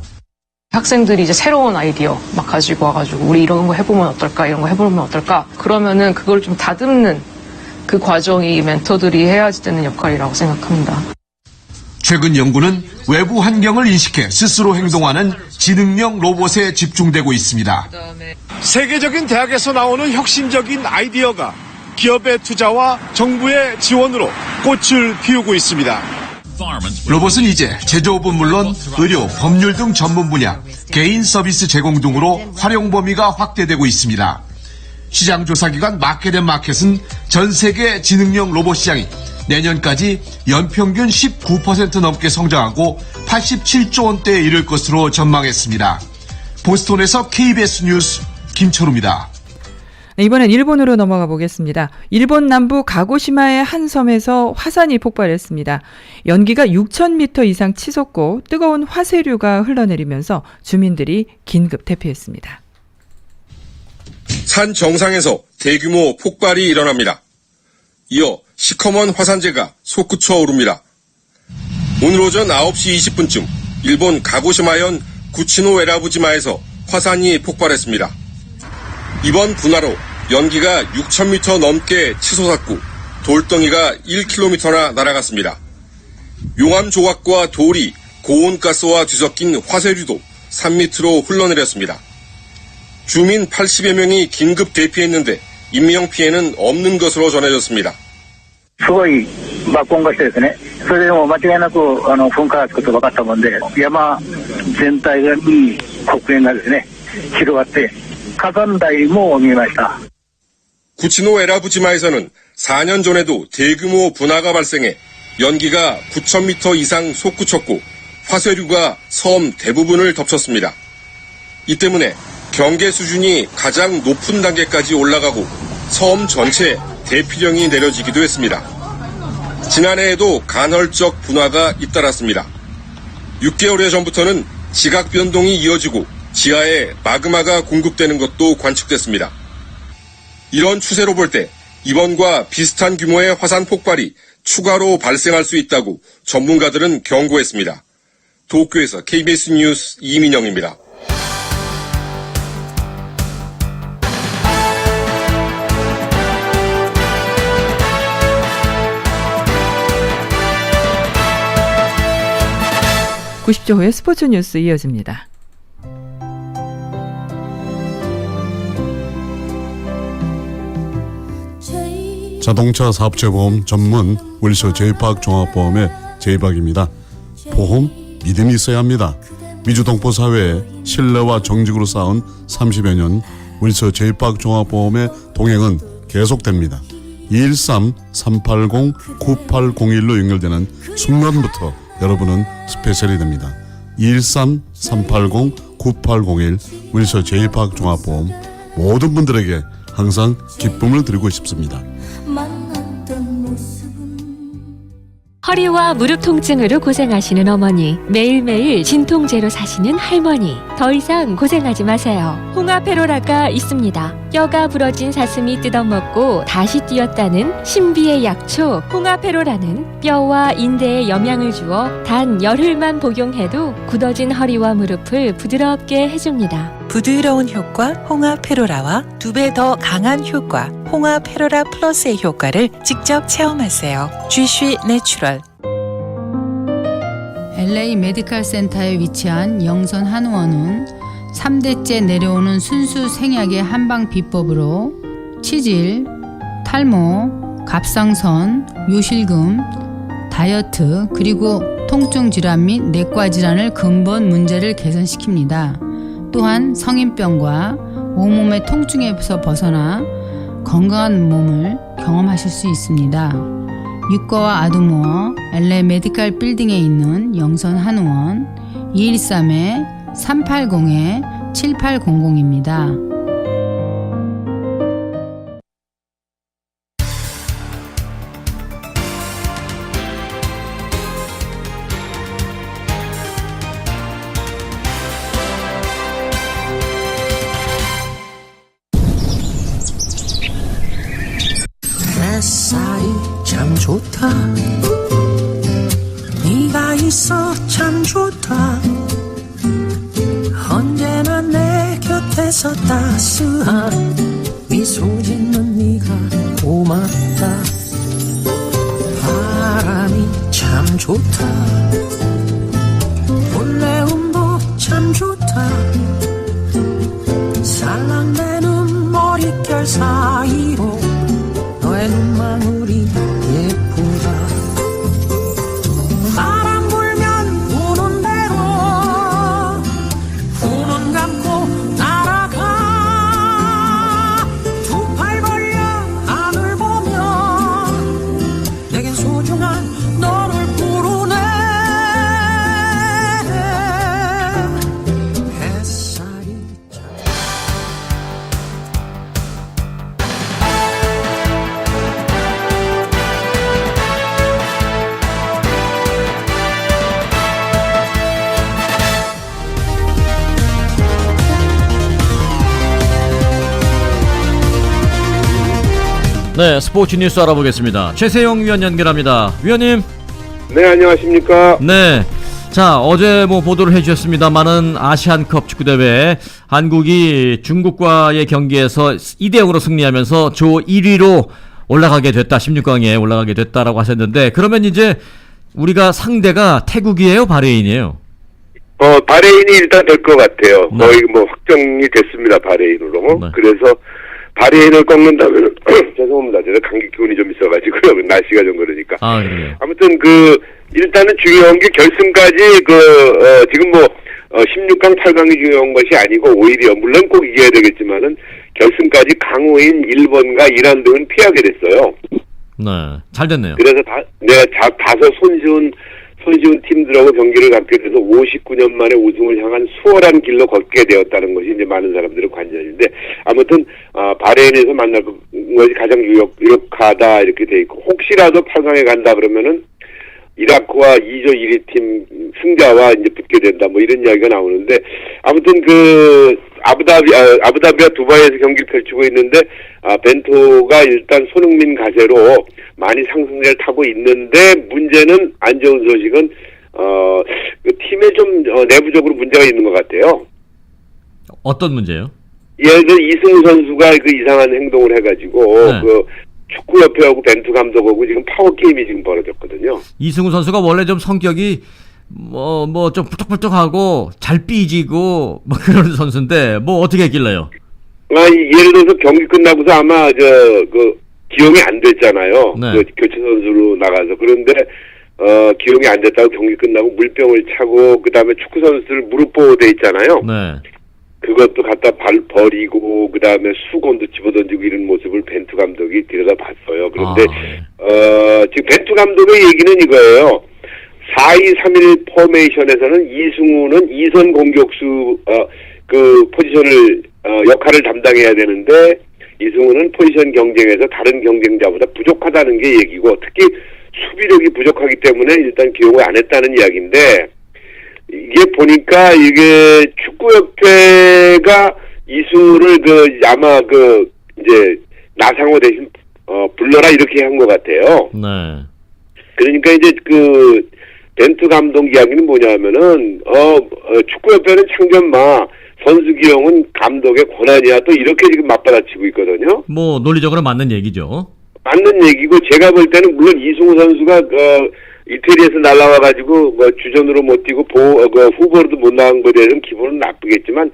학생들이 이제 새로운 아이디어 막 가지고 와가지고 우리 이런 거 해보면 어떨까, 이런 거 해보면 어떨까, 그러면은 그걸 좀 다듬는 그 과정이 멘토들이 해야 되는 역할이라고 생각합니다. 최근 연구는 외부 환경을 인식해 스스로 행동하는 지능형 로봇에 집중되고 있습니다. 세계적인 대학에서 나오는 혁신적인 아이디어가 기업의 투자와 정부의 지원으로 꽃을 피우고 있습니다. 로봇은 이제 제조업은 물론 의료, 법률 등 전문 분야, 개인 서비스 제공 등으로 활용 범위가 확대되고 있습니다. 시장 조사기관 마켓앤마켓은 전 세계 지능형 로봇 시장이 내년까지 연평균 19% 넘게 성장하고 87조 원대에 이를 것으로 전망했습니다. 보스턴에서 KBS 뉴스 김철우입니다. 이번엔 일본으로 넘어가 보겠습니다. 일본 남부 가고시마의 한 섬에서 화산이 폭발했습니다. 연기가 6,000m 이상 치솟고 뜨거운 화쇄류가 흘러내리면서 주민들이 긴급 대피했습니다. 산 정상에서 대규모 폭발이 일어납니다. 이어 시커먼 화산재가 솟구쳐 오릅니다. 오늘 오전 9시 20분쯤 일본 가고시마현 구치노에라부지마에서 화산이 폭발했습니다. 이번 분화로 연기가 6,000m 넘게 치솟았고 돌덩이가 1km나 날아갔습니다. 용암 조각과 돌이 고온가스와 뒤섞인 화쇄류도 3m로 흘러내렸습니다. 주민 80여 명이 긴급 대피했는데 인명 피해는 없는 것으로 전해졌습니다. すごい爆音がしてですね、それでも間違いなく噴火がつくと分かったもんで、山全体に黒煙がですね、広がって火山台も見えました。 구치노에라부지마에서는 4년 전에도 대규모 분화가 발생해 연기가 9,000m 이상 솟구쳤고 화쇄류가 섬 대부분을 덮쳤습니다. 이 때문에 경계 수준이 가장 높은 단계까지 올라가고 섬 전체에 대피령이 내려지기도 했습니다. 지난해에도 간헐적 분화가 잇따랐습니다. 6개월여 전부터는 지각 변동이 이어지고 지하에 마그마가 공급되는 것도 관측됐습니다. 이런 추세로 볼 때 이번과 비슷한 규모의 화산 폭발이 추가로 발생할 수 있다고 전문가들은 경고했습니다. 도쿄에서 KBS 뉴스 이민영입니다. (90조) 후의 스포츠 뉴스 이어집니다. 자동차 사업체보험 전문 윌서 제이팍 종합보험의 제이박입니다. 보험 믿음이 있어야 합니다. 미주동포사회에 신뢰와 정직으로 쌓은 30여 년 윌서 제이팍 종합보험의 동행은 계속됩니다. 213-380-9801로 연결되는 순간부터 여러분은 스페셜이 됩니다. 213-380-9801 윌서 제이팍 종합보험 모든 분들에게 항상 기쁨을 드리고 싶습니다. 허리와 무릎 통증으로 고생하시는 어머니, 매일매일 진통제로 사시는 할머니, 더 이상 고생하지 마세요. 홍아페로라가 있습니다. 뼈가 부러진 사슴이 뜯어먹고 다시 뛰었다는 신비의 약초 홍아페로라는 뼈와 인대에 영양을 주어 단 열흘만 복용해도 굳어진 허리와 무릎을 부드럽게 해줍니다. 부드러운 효과 홍아페로라와 2배 더 강한 효과 홍화 페로라 플러스의 효과를 직접 체험하세요. 쥐쉬 내추럴. LA 메디칼 센터에 위치한 영선 한의원은 3대째 내려오는 순수 생약의 한방 비법으로 치질, 탈모, 갑상선, 요실금, 다이어트, 그리고 통증 질환 및 내과 질환을 근본 문제를 개선시킵니다. 또한 성인병과 온몸의 통증에서 벗어나 건강한 몸을 경험하실 수 있습니다. 유과와 아두모어 LA 메디칼 빌딩에 있는 영선 한의원 213-380-7800입니다. 햇살이 참 좋다. 네가 있어 참 좋다. 언제나 내 곁에서 따스한 미소 짓는 네가 고맙다. 바람이 참 좋다. 볼레음도 참 좋다. 살랑대는 머릿결 사이로 너의 눈망울이 예쁘다. 바람 불면 부는 대로 눈은 감고 날아가. 두 팔 벌려 하늘 보며 내겐 소중한 너를 부르네. 햇살이 네, 스포츠 뉴스 알아보겠습니다. 최세영 위원 연결합니다. 위원님. 네, 안녕하십니까. 네. 자, 어제 보도를 해주셨습니다만은 아시안컵 축구대회 한국이 중국과의 경기에서 2대0으로 승리하면서 조 1위로 올라가게 됐다. 16강에 올라가게 됐다라고 하셨는데, 그러면 이제 우리가 상대가 태국이에요, 바레인이에요? 바레인이 일단 될 것 같아요. 네. 거의 확정이 됐습니다, 바레인으로. 네. 그래서 바레인을 꺾는다면 죄송합니다. 제가 감기 기운이 좀 있어가지고요. 날씨가 좀 그러니까. 아무튼 일단은 중요한 게 결승까지 지금 16강 8강이 중요한 것이 아니고 오히려 물론 꼭 이겨야 되겠지만은 결승까지 강호인 일본과 이란 등은 피하게 됐어요. 네, 잘 됐네요. 그래서 다소 손쉬운 팀들하고 경기를 갖게 돼서 59년 만에 우승을 향한 수월한 길로 걷게 되었다는 것이 이제 많은 사람들의 관전인데, 아무튼 바레인에서 만날 것이 가장 유력하다 이렇게 돼 있고, 혹시라도 8강에 간다 그러면은 이라크와 2조 1위 팀 승자와 이제 붙게 된다 이런 이야기가 나오는데, 아무튼 아부다비와 두바이에서 경기를 펼치고 있는데 벤토가 일단 손흥민 가세로 많이 상승세를 타고 있는데, 문제는 안 좋은 소식은 그 팀에 좀 내부적으로 문제가 있는 것 같아요. 어떤 문제요? 예를 들어 이승우 선수가 이상한 행동을 해가지고 네. 축구협회하고 벤투 감독하고 지금 파워게임이 지금 벌어졌거든요. 이승우 선수가 원래 좀 성격이 좀 부쩍부쩍하고 잘 삐지고 그런 선수인데 어떻게 했길래요? 예를 들어서 경기 끝나고서 아마 기용이 안 됐잖아요. 네. 교체 선수로 나가서. 그런데 기용이 안 됐다고 경기 끝나고 물병을 차고, 그다음에 축구 선수들 무릎 보호대 있잖아요. 네. 그것도 갖다 버리고, 그다음에 수건도 집어던지고 이런 모습을 벤투 감독이 들여다봤어요. 그런데 지금 벤투 감독의 얘기는 이거예요. 4-2-3-1 포메이션에서는 이승우는 2선 공격수 포지션을 역할을 담당해야 되는데, 이승우는 포지션 경쟁에서 다른 경쟁자보다 부족하다는 게 얘기고, 특히 수비력이 부족하기 때문에 일단 기용을 안 했다는 이야기인데, 이게 보니까 이게 축구협회가 이승우를 아마 이제 나상호 대신 불러라 이렇게 한 것 같아요. 네. 그러니까 이제 벤투 감독 이야기는 뭐냐면은 축구협회는 창전마 선수 기용은 감독의 권한이야. 또 이렇게 지금 맞받아치고 있거든요. 뭐 논리적으로 맞는 얘기죠. 맞는 얘기고 제가 볼 때는 물론 이승우 선수가 이태리에서 날아와가지고 뭐 주전으로 못 뛰고 후보로도 못 나간 거에 대해서는 기분은 나쁘겠지만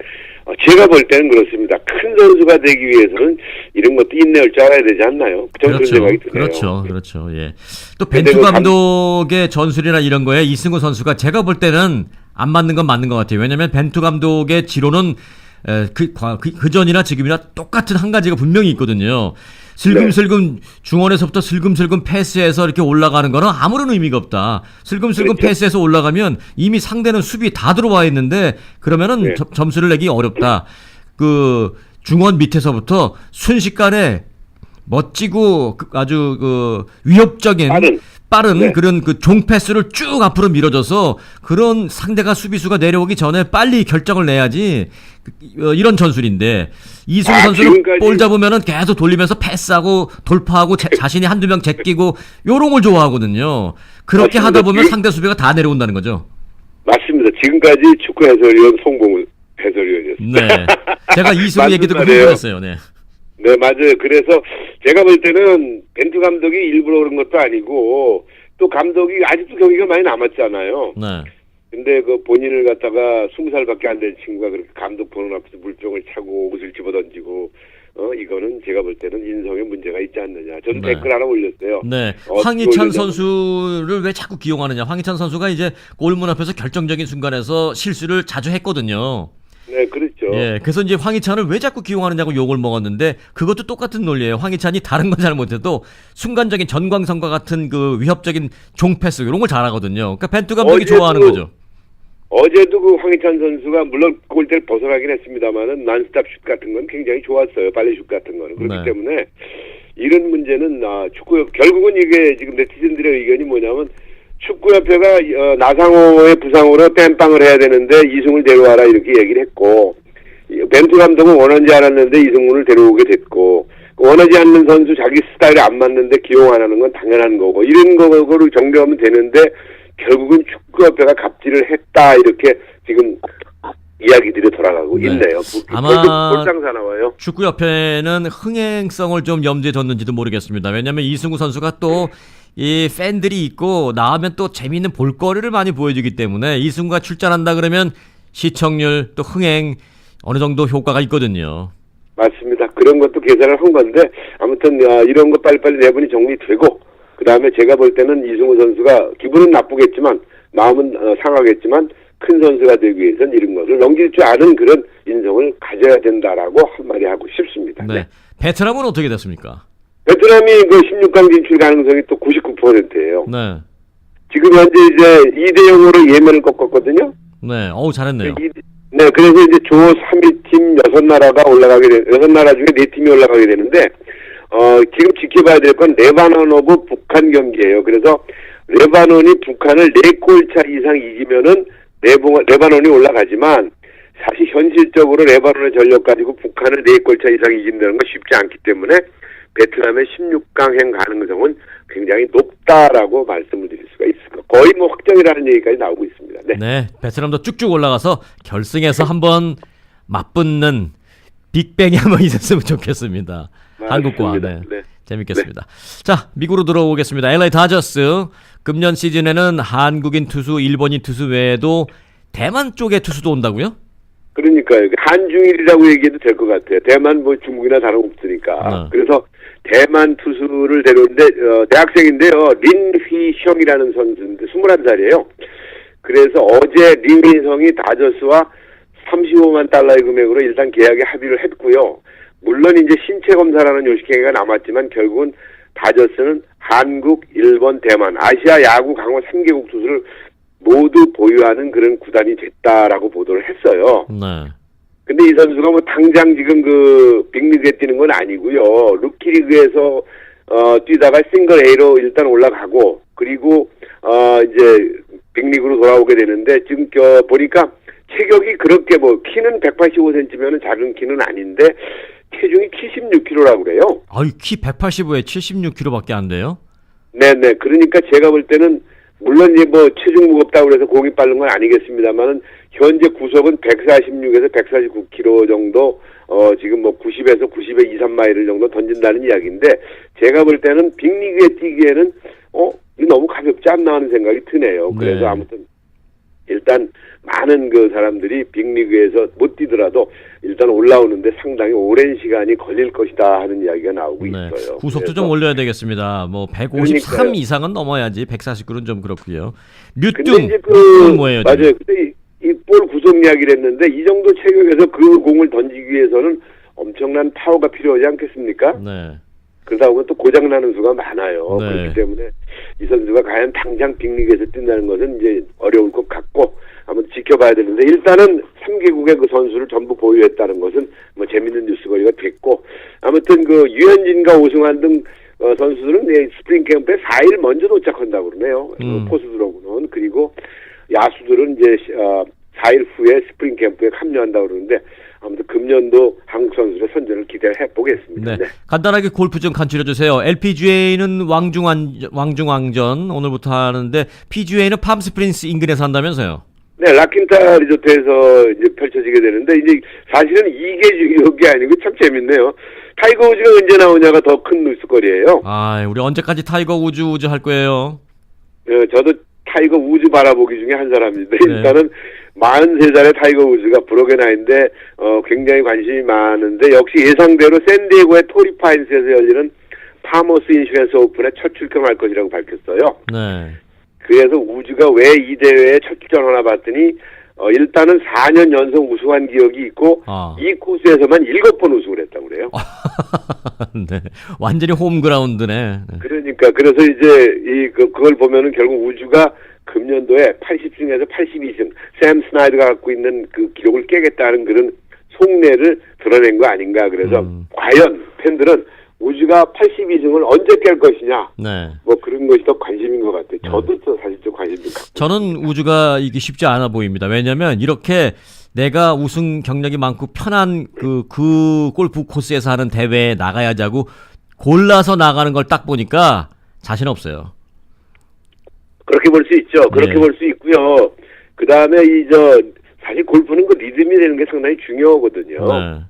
제가 볼 때는 그렇습니다. 큰 선수가 되기 위해서는 이런 것도 인내할 줄 알아야 되지 않나요? 그런 생각이 드네요. 그렇죠. 예. 또 벤투 감독의 전술이나 이런 거에 이승우 선수가 제가 볼 때는 안 맞는 건 맞는 것 같아요. 왜냐하면 벤투 감독의 지로는 그 전이나 지금이나 똑같은 한 가지가 분명히 있거든요. 슬금슬금 중원에서부터 슬금슬금 패스해서 이렇게 올라가는 거는 아무런 의미가 없다. 슬금슬금 패스해서 올라가면 이미 상대는 수비 다 들어와 있는데 그러면은 점수를 내기 어렵다. 그 중원 밑에서부터 순식간에 멋지고 아주 위협적인 빠른 그런 그 종 패스를 쭉 앞으로 밀어줘서 그런 상대가 수비수가 내려오기 전에 빨리 결정을 내야지 이런 전술인데 이승우 선수는 볼 잡으면은 계속 돌리면서 패스하고 돌파하고 자신이 한두 명 제끼고 요런 걸 좋아하거든요. 그렇게 맞습니다. 하다 보면 상대 수비가 다 내려온다는 거죠. 맞습니다. 지금까지 축구 해설위원 송봉우 해설위원이었습니다. 네. 제가 이승우 얘기 듣고 궁금했어요. 네. 네, 맞아요. 그래서 제가 볼 때는 벤투 감독이 일부러 그런 것도 아니고 또 감독이 아직도 경기가 많이 남았잖아요. 네. 근데 그 본인을 갖다가 20살밖에 안 된 친구가 그렇게 감독 보는 앞에서 물병을 차고 옷을 집어던지고 이거는 제가 볼 때는 인성에 문제가 있지 않느냐. 저는 댓글 하나 올렸어요. 네. 황희찬 선수를 왜 자꾸 기용하느냐. 황희찬 선수가 이제 골문 앞에서 결정적인 순간에서 실수를 자주 했거든요. 네, 그렇죠. 예, 그래서 이제 황희찬을 왜 자꾸 기용하느냐고 욕을 먹었는데 그것도 똑같은 논리예요. 황희찬이 다른 건 잘 못해도 순간적인 전광선과 같은 그 위협적인 종패스 이런 걸 잘하거든요. 그러니까 벤투 감독이 좋아하는 거죠. 어제도 그 황희찬 선수가 물론 골대를 벗어나긴 했습니다만은 난스탑 슛 같은 건 굉장히 좋았어요. 빨리 슛 같은 거는. 그렇기 때문에 이런 문제는 축구 결국은 이게 지금 네티즌들의 의견이 뭐냐면 축구협회가 나상호의 부상으로 땜빵을 해야 되는데 이승우를 데려와라 이렇게 얘기를 했고 벤투 감독은 원하지 않았는데 이승우를 데려오게 됐고 원하지 않는 선수 자기 스타일에 안 맞는데 기용 안 하는 건 당연한 거고 이런 거를 정리하면 되는데 결국은 축구협회가 갑질을 했다 이렇게 지금 이야기들이 돌아가고 있네요. 아마 볼장사 나와요. 축구협회는 흥행성을 좀 염두에 뒀는지도 모르겠습니다. 왜냐하면 이승우 선수가 또 이 팬들이 있고 나오면 또 재미있는 볼거리를 많이 보여주기 때문에 이승우가 출전한다 그러면 시청률 또 흥행 어느 정도 효과가 있거든요. 맞습니다. 그런 것도 계산을 한 건데 아무튼 이런 거 빨리빨리 내분이 정리되고 그 다음에 제가 볼 때는 이승우 선수가 기분은 나쁘겠지만 마음은 상하겠지만 큰 선수가 되기 위해서는 이런 것을 넘길 줄 아는 그런 인성을 가져야 된다라고 한마디 하고 싶습니다. 네. 베트남은 어떻게 됐습니까? 베트남이 그 16강 진출 가능성이 또 99%예요. 네. 지금 현재 이제 2대0으로 예멘을 꺾었거든요. 네. 잘했네요. 네, 그래서 이제 조 3위 팀 6나라가 올라가게 6나라 중에 4팀이 올라가게 되는데 지금 지켜봐야 될 건 레바논하고 북한 경기예요. 그래서 레바논이 북한을 4골 차 이상 이기면은 레바논이 올라가지만 사실 현실적으로 레바논의 전력 가지고 북한을 4골 차 이상 이긴다는 건 쉽지 않기 때문에 베트남의 16강행 가능성은 굉장히 높다라고 말씀을 드릴 수가 있을 거예요. 거의 뭐 확정이라는 얘기까지 나오고 있습니다. 네. 네, 베트남도 쭉쭉 올라가서 결승에서 한번 맞붙는 빅뱅이 한번 있었으면 좋겠습니다. 한국과 네. 재밌겠습니다. 네. 자, 미국으로 들어오겠습니다. LA 다저스 금년 시즌에는 한국인 투수, 일본인 투수 외에도 대만 쪽의 투수도 온다고요? 그러니까요. 한중일이라고 얘기해도 될 것 같아요. 대만 뭐 중국이나 다름없으니까. 그래서 대만 투수를 데려오는데 대학생인데요. 린휘성이라는 선수인데 21살이에요. 그래서 어제 린휘성이 다저스와 35만 달러의 금액으로 일단 계약에 합의를 했고요. 물론 이제 신체 검사라는 요식행위가 남았지만 결국은 다저스는 한국, 일본, 대만, 아시아 야구 강호 3개국 투수를 모두 보유하는 그런 구단이 됐다라고 보도를 했어요. 네. 근데 이 선수가 뭐 당장 지금 그 빅리그에 뛰는 건 아니고요. 루키리그에서 뛰다가 싱글 A로 일단 올라가고 그리고 이제 빅리그로 돌아오게 되는데 지금 보니까 체격이 그렇게 뭐 키는 185cm면은 작은 키는 아닌데 체중이 76kg라고 그래요. 키 185에 76kg밖에 안 돼요? 네네. 그러니까 제가 볼 때는 물론 이제 뭐 체중 무겁다고 그래서 공이 빠른 건 아니겠습니다만은 현재 구속은 146에서 149km 정도 지금 뭐 90에서 90에 2, 3마일 정도 던진다는 이야기인데 제가 볼 때는 빅리그에 뛰기에는 이거 너무 가볍지 않나 하는 생각이 드네요. 그래서 네. 아무튼 일단 많은 그 사람들이 빅리그에서 못 뛰더라도 일단 올라오는데 상당히 오랜 시간이 걸릴 것이다 하는 이야기가 나오고 네. 있어요. 구속도 좀 올려야 되겠습니다. 뭐 153 그러니까요. 이상은 넘어야지 149는 좀 그렇고요. 근데 류뚱 이제 그건 뭐예요? 지금? 맞아요. 근데 이 볼 구속 이야기를 했는데 이 정도 체격에서 그 공을 던지기 위해서는 엄청난 파워가 필요하지 않겠습니까? 네. 그러다 보면 또 고장나는 수가 많아요. 네. 그렇기 때문에 이 선수가 과연 당장 빅리그에서 뛴다는 것은 이제 어려울 것 같고 한번 지켜봐야 되는데 일단은 3개국의 그 선수를 전부 보유했다는 것은 뭐 재밌는 뉴스거리가 됐고 아무튼 그 유현진과 오승환 등 선수들은 스프링 캠프에 4일 먼저 도착한다고 그러네요. 그 포수들하고는. 그리고 야수들은 이제 4일 후에 스프링 캠프에 합류한다고 그러는데 아무튼 금년도 한국 선수들의 선전을 기대해 보겠습니다. 네. 간단하게 골프 좀 간추려 주세요. LPGA는 왕중왕전 오늘부터 하는데 PGA는 팜스프링스 인근에서 한다면서요? 네, 라킨타 리조트에서 이제 펼쳐지게 되는데 이제 사실은 이게 중요한 게 아니고 참 재밌네요. 타이거 우즈가 언제 나오냐가 더 큰 뉴스거리예요. 아, 우리 언제까지 타이거 우즈 할 거예요? 저도 타이거 우즈 바라보기 중에 한 사람인데 네. 일단은 43살의 타이거 우즈가 브록에 나인데 굉장히 관심이 많은데 역시 예상대로 샌디에고의 토리 파인스에서 열리는 파머스 인슈런스 오픈에 첫 출전할 것이라고 밝혔어요. 네. 그래서 우즈가 왜 이 대회에 첫 출전하나 봤더니 일단은 4년 연속 우승한 기억이 있고 이 코스에서만 7번 우승을 했다고 그래요. 네. 완전히 홈그라운드네. 네. 그러니까 그래서 이제 그걸 보면은 결국 우즈가 금년도에 80승에서 82승 샘 스나이드가 갖고 있는 그 기록을 깨겠다는 그런 속내를 드러낸 거 아닌가. 그래서 과연 팬들은 우즈가 82승을 언제 깰 것이냐. 네. 뭐 그런 것이 더 관심인 것 같아요. 저도 또 사실 좀 관심 좀 갖고. 저는 우즈가 이게 쉽지 않아 보입니다. 왜냐면 이렇게 내가 우승 경력이 많고 편한 그 골프 코스에서 하는 대회에 나가야지 하고 골라서 나가는 걸 딱 보니까 자신 없어요. 그렇게 볼 수 있죠. 그렇게 네. 볼 수 있고요. 그 다음에 사실 골프는 그 리듬이 되는 게 상당히 중요하거든요. 네.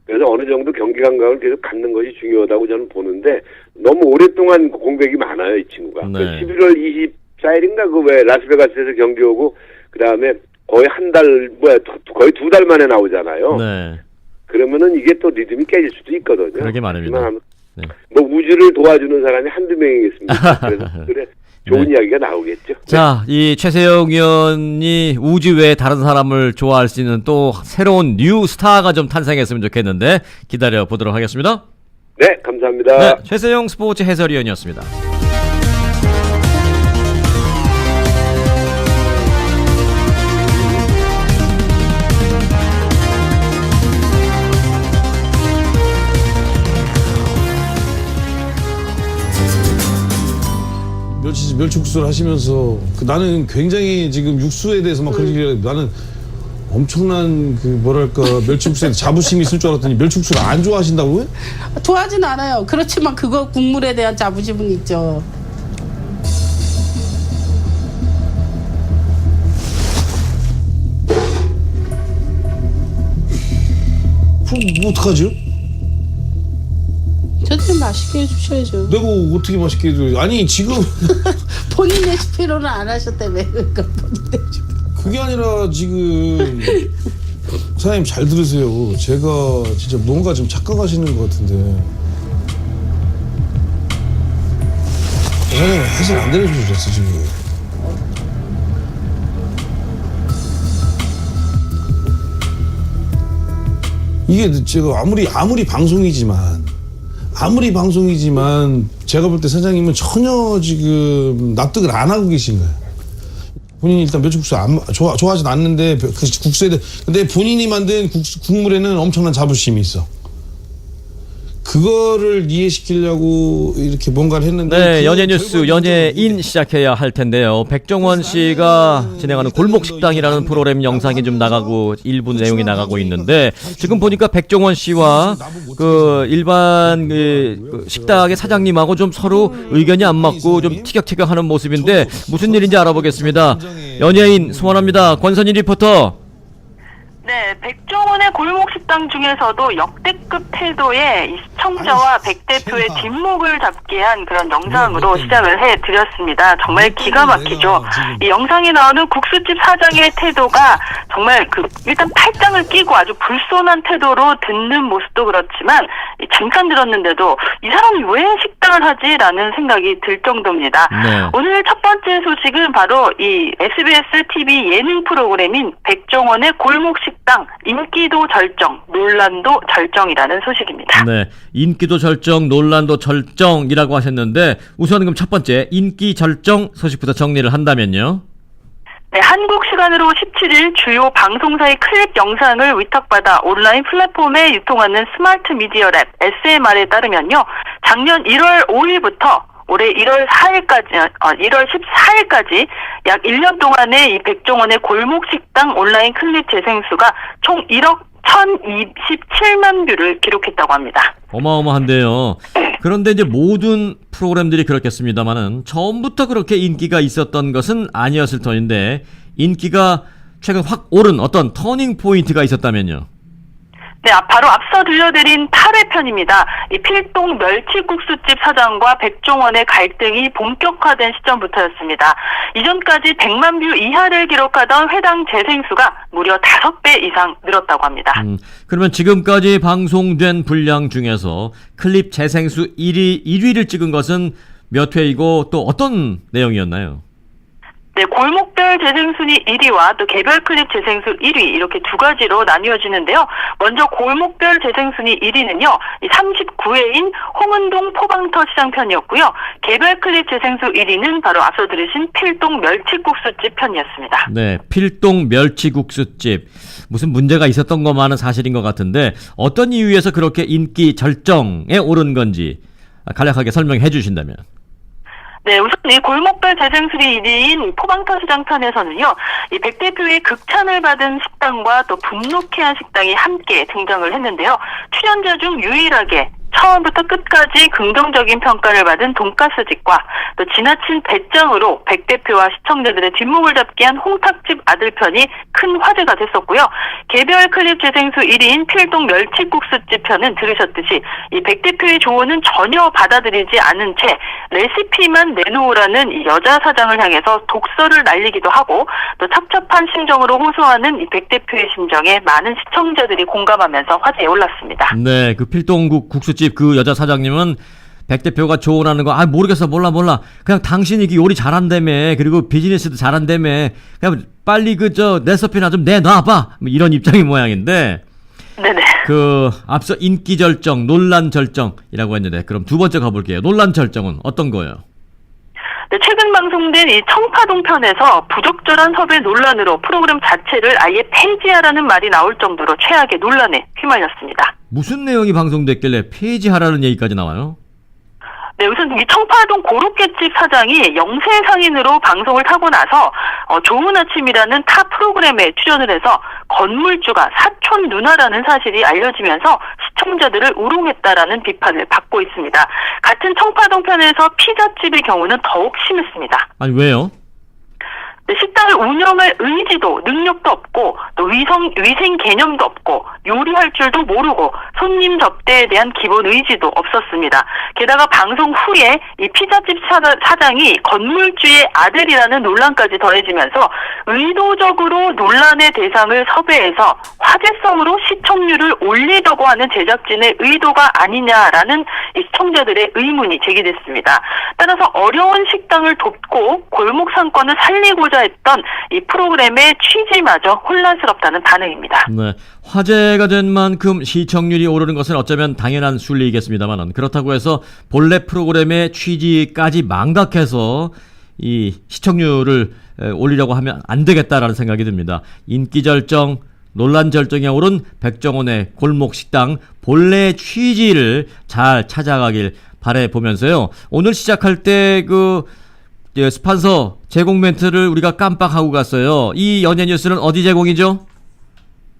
그래서 어느 정도 경기 감각을 계속 갖는 것이 중요하다고 저는 보는데 너무 오랫동안 공백이 많아요, 이 친구가. 네. 11월 24일인가 그 왜 라스베가스에서 경기 오고 그 다음에 거의 거의 2달 만에 나오잖아요. 네. 그러면은 이게 또 리듬이 깨질 수도 있거든요. 그러게 말입니다. 네. 뭐 우주를 도와주는 사람이 한두 명이겠습니까? 그래서 그래 좋은 이야기가 나오겠죠. 자, 이 최세영 의원이 우주 외에 다른 사람을 좋아할 수 있는 또 새로운 뉴 스타가 좀 탄생했으면 좋겠는데 기다려 보도록 하겠습니다. 네, 감사합니다. 네, 최세영 스포츠 해설위원이었습니다. 멸치국수를 하시면서 나는 굉장히 지금 육수에 대해서 막 그렇게 나는 엄청난 그 뭐랄까 멸치국수에 자부심이 있을 줄 알았더니 멸치국수를 안 좋아하신다고요? 좋아하진 않아요. 그렇지만 그거 국물에 대한 자부심은 있죠. 그럼 뭐 어떡하죠? 저한테 맛있게 해주셔야죠. 내가 어떻게 맛있게 해줘요? 아니 지금 본인 레시피로는 안 하셨다며. 그러니까 본인 레시피. 그게 아니라 지금 사장님 잘 들으세요. 제가 진짜 뭔가 좀 착각하시는 것 같은데 사장님 해설 안 되는 소리 줬어 지금. 이게 제가 아무리 방송이지만 제가 볼 때 사장님은 전혀 지금 납득을 안 하고 계신 거예요. 본인이 일단 멸치국수 좋아하진 않는데 그 국수에 근데 본인이 만든 국물에는 엄청난 자부심이 있어. 그거를 이해시키려고 이렇게 뭔가를 했는데 네, 연예 뉴스 연예인 시작해야 할 텐데요. 백종원 씨가 진행하는 골목식당이라는 프로그램 영상이 좀 나가고 일부 내용이 나가고 있는데 지금 보니까 백종원 씨와 그 일반 그 식당의 사장님하고 좀 서로 의견이 안 맞고 좀 티격태격하는 모습인데 무슨 일인지 알아보겠습니다. 연예인 소환합니다. 권선희 리포터. 네, 백종원의 골목식당 중에서도 역대급 태도의 이 시청자와 백 대표의 뒷목을 잡게 한 그런 영상으로 시작을 해드렸습니다. 정말 기가 막히죠. 이 영상에 나오는 국수집 사장의 태도가 정말 일단 팔짱을 끼고 아주 불손한 태도로 듣는 모습도 그렇지만 잠깐 들었는데도 이 사람이 왜 식당을 하지라는 생각이 들 정도입니다. 네. 오늘 첫 번째 소식은 바로 이 SBS TV 예능 프로그램인 백종원의 골목식당 인기도 절정, 논란도 절정이라는 소식입니다. 네, 인기도 절정, 논란도 절정이라고 하셨는데 우선 그럼 첫 번째 인기 절정 소식부터 정리를 한다면요. 네, 한국 시간으로 17일 주요 방송사의 클립 영상을 위탁받아 온라인 플랫폼에 유통하는 스마트 미디어 랩 SMR에 따르면요. 작년 1월 5일부터 올해 1월 14일까지 약 1년 동안의 이 백종원의 골목식당 온라인 클립 재생수가 총 1억 1027만 뷰를 기록했다고 합니다. 어마어마한데요. 그런데 이제 모든 프로그램들이 그렇겠습니다만은 처음부터 그렇게 인기가 있었던 것은 아니었을 터인데 인기가 최근 확 오른 어떤 터닝 포인트가 있었다면요. 네, 바로 앞서 들려드린 8회 편입니다. 이 필동 멸치국수집 사장과 백종원의 갈등이 본격화된 시점부터였습니다. 이전까지 100만 뷰 이하를 기록하던 회당 재생수가 무려 5배 이상 늘었다고 합니다. 그러면 지금까지 방송된 분량 중에서 클립 재생수 1위를 찍은 것은 몇 회이고 또 어떤 내용이었나요? 네, 골목별 재생순위 1위와 또 개별 클립 재생수 1위 이렇게 두 가지로 나뉘어지는데요. 먼저 골목별 재생순위 1위는요. 39회인 홍은동 포방터 시장 편이었고요. 개별 클립 재생수 1위는 바로 앞서 들으신 필동 멸치국수집 편이었습니다. 네, 필동 멸치국수집. 무슨 문제가 있었던 것만은 사실인 것 같은데 어떤 이유에서 그렇게 인기 절정에 오른 건지 간략하게 설명해 주신다면. 네, 우선 이 골목별 재생수리 1위인 포방터 시장 편에서는요, 이 백 대표의 극찬을 받은 식당과 또 분노케한 식당이 함께 등장을 했는데요. 출연자 중 유일하게 처음부터 끝까지 긍정적인 평가를 받은 돈가스집과 또 지나친 배짱으로 백 대표와 시청자들의 뒷목을 잡게 한 홍탁집 아들편이 큰 화제가 됐었고요. 개별 클립 재생수 1위인 필동 멸치국수집 편은 들으셨듯이 이 백 대표의 조언은 전혀 받아들이지 않은 채 레시피만 내놓으라는 이 여자 사장을 향해서 독설을 날리기도 하고 또 찹찹한 심정으로 호소하는 이 백 대표의 심정에 많은 시청자들이 공감하면서 화제에 올랐습니다. 네, 그 필동 국수집 그 여자 사장님은 백 대표가 조언하는 거 모르겠어 몰라 그냥 당신이 요리 잘한다며 그리고 비즈니스도 잘한다며 그냥 빨리 레시피나 좀 내놔봐 뭐 이런 입장인 모양인데 네네. 그 앞서 인기 절정 논란 절정이라고 했는데 그럼 두 번째 가볼게요. 논란 절정은 어떤 거예요? 네, 최근 방송된 이 청파동 편에서 부적절한 섭외 논란으로 프로그램 자체를 아예 폐지하라는 말이 나올 정도로 최악의 논란에 휘말렸습니다. 무슨 내용이 방송됐길래 폐지하라는 얘기까지 나와요? 네, 우선 이 청파동 고로케집 사장이 영세상인으로 방송을 타고 나서 좋은 아침이라는 타 프로그램에 출연을 해서 건물주가 사촌 누나라는 사실이 알려지면서 시청자들을 우롱했다라는 비판을 받고 있습니다. 같은 청파동 편에서 피자집의 경우는 더욱 심했습니다. 아니 왜요? 네, 식당을 운영할 의지도 능력도 없고 또 위생 개념도 없고 요리할 줄도 모르고 손님 접대에 대한 기본 의지도 없었습니다. 게다가 방송 후에 이 피자집 사장이 건물주의 아들이라는 논란까지 더해지면서 의도적으로 논란의 대상을 섭외해서 화제성으로 시청률을 올리려고 하는 제작진의 의도가 아니냐라는 이 시청자들의 의문이 제기됐습니다. 따라서 어려운 식당을 돕고 골목 상권을 살리고자 했던 이 프로그램의 취지마저 혼란스럽다는 반응입니다. 네, 화제가 된 만큼 시청률이 오르는 것은 어쩌면 당연한 순리이겠습니다만 그렇다고 해서 본래 프로그램의 취지까지 망각해서 이 시청률을 올리려고 하면 안 되겠다라는 생각이 듭니다. 인기 절정, 논란 절정에 오른 백종원의 골목식당 본래 취지를 잘 찾아가길 바라보면서요. 오늘 시작할 때 스폰서 제공 멘트를 우리가 깜빡하고 갔어요. 이 연예 뉴스는 어디 제공이죠?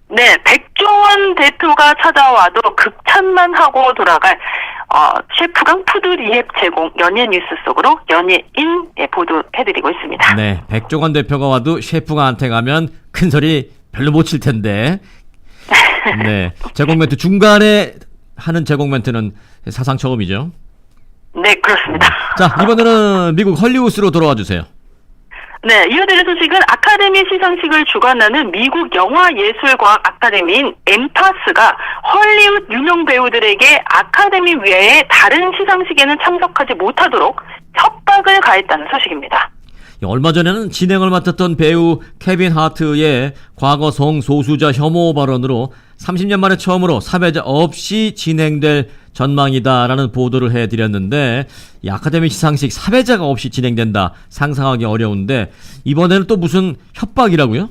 네, 백종원 대표가 찾아와도 극찬만 하고 돌아갈 셰프강 푸드 리앱 제공 연예 뉴스 속으로 연예인 보도해드리고 있습니다. 네, 백종원 대표가 와도 셰프가한테 가면 큰소리 별로 못 칠 텐데. 네. 제공 멘트 중간에 하는 제공 멘트는 사상 처음이죠. 네, 그렇습니다. 자, 이번에는 미국 헐리우드로 돌아와 주세요. 네, 이어드릴 소식은 아카데미 시상식을 주관하는 미국 영화예술과학 아카데미인 엠파스가 헐리우드 유명 배우들에게 아카데미 외에 다른 시상식에는 참석하지 못하도록 협박을 가했다는 소식입니다. 얼마 전에는 진행을 맡았던 배우 케빈 하트의 과거 성소수자 혐오 발언으로 30년 만에 처음으로 사회자 없이 진행될 전망이다라는 보도를 해드렸는데, 이 아카데미 시상식 사회자가 없이 진행된다, 상상하기 어려운데 이번에는 또 무슨 협박이라고요?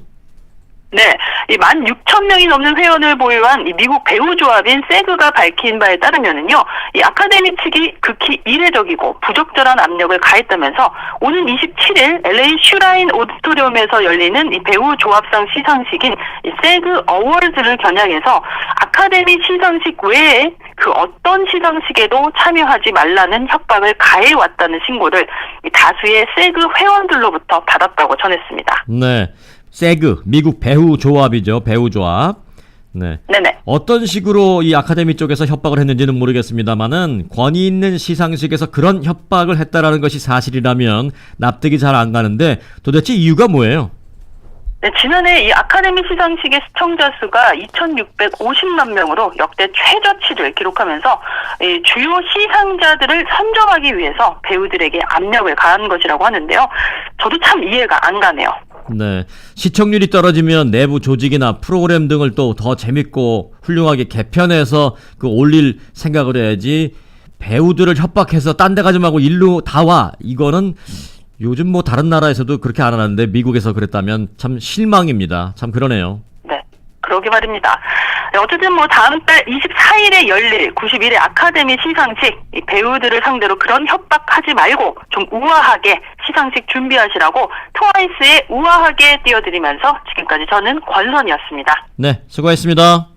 네, 이 16,000명이 넘는 회원을 보유한 이 미국 배우조합인 세그가 밝힌 바에 따르면은요, 이 아카데미 측이 극히 이례적이고 부적절한 압력을 가했다면서 오는 27일 LA 슈라인 오디토리움에서 열리는 이 배우조합상 시상식인 이 세그 어워즈를 겨냥해서 아카데미 시상식 외에 그 어떤 시상식에도 참여하지 말라는 협박을 가해왔다는 신고를 이 다수의 세그 회원들로부터 받았다고 전했습니다. 네. 세그, 미국 배우 조합이죠. 배우 조합. 네. 네네. 어떤 식으로 이 아카데미 쪽에서 협박을 했는지는 모르겠습니다만은 권위 있는 시상식에서 그런 협박을 했다라는 것이 사실이라면 납득이 잘 안 가는데 도대체 이유가 뭐예요? 네, 지난해 이 아카데미 시상식의 시청자 수가 2,650만 명으로 역대 최저치를 기록하면서 이 주요 시상자들을 선정하기 위해서 배우들에게 압력을 가한 것이라고 하는데요. 저도 참 이해가 안 가네요. 네. 시청률이 떨어지면 내부 조직이나 프로그램 등을 또 더 재밌고 훌륭하게 개편해서 올릴 생각을 해야지, 배우들을 협박해서 딴 데 가지 말고 일로 다 와, 이거는 요즘 뭐 다른 나라에서도 그렇게 안 하는데 미국에서 그랬다면 참 실망입니다. 참 그러네요. 네, 그러게 말입니다. 어쨌든 뭐 다음 달 24일에 열릴 91회 아카데미 시상식, 이 배우들을 상대로 그런 협박하지 말고 좀 우아하게 시상식 준비하시라고 트와이스의 우아하게 띄워드리면서 지금까지 저는 권선이었습니다. 네, 수고했습니다.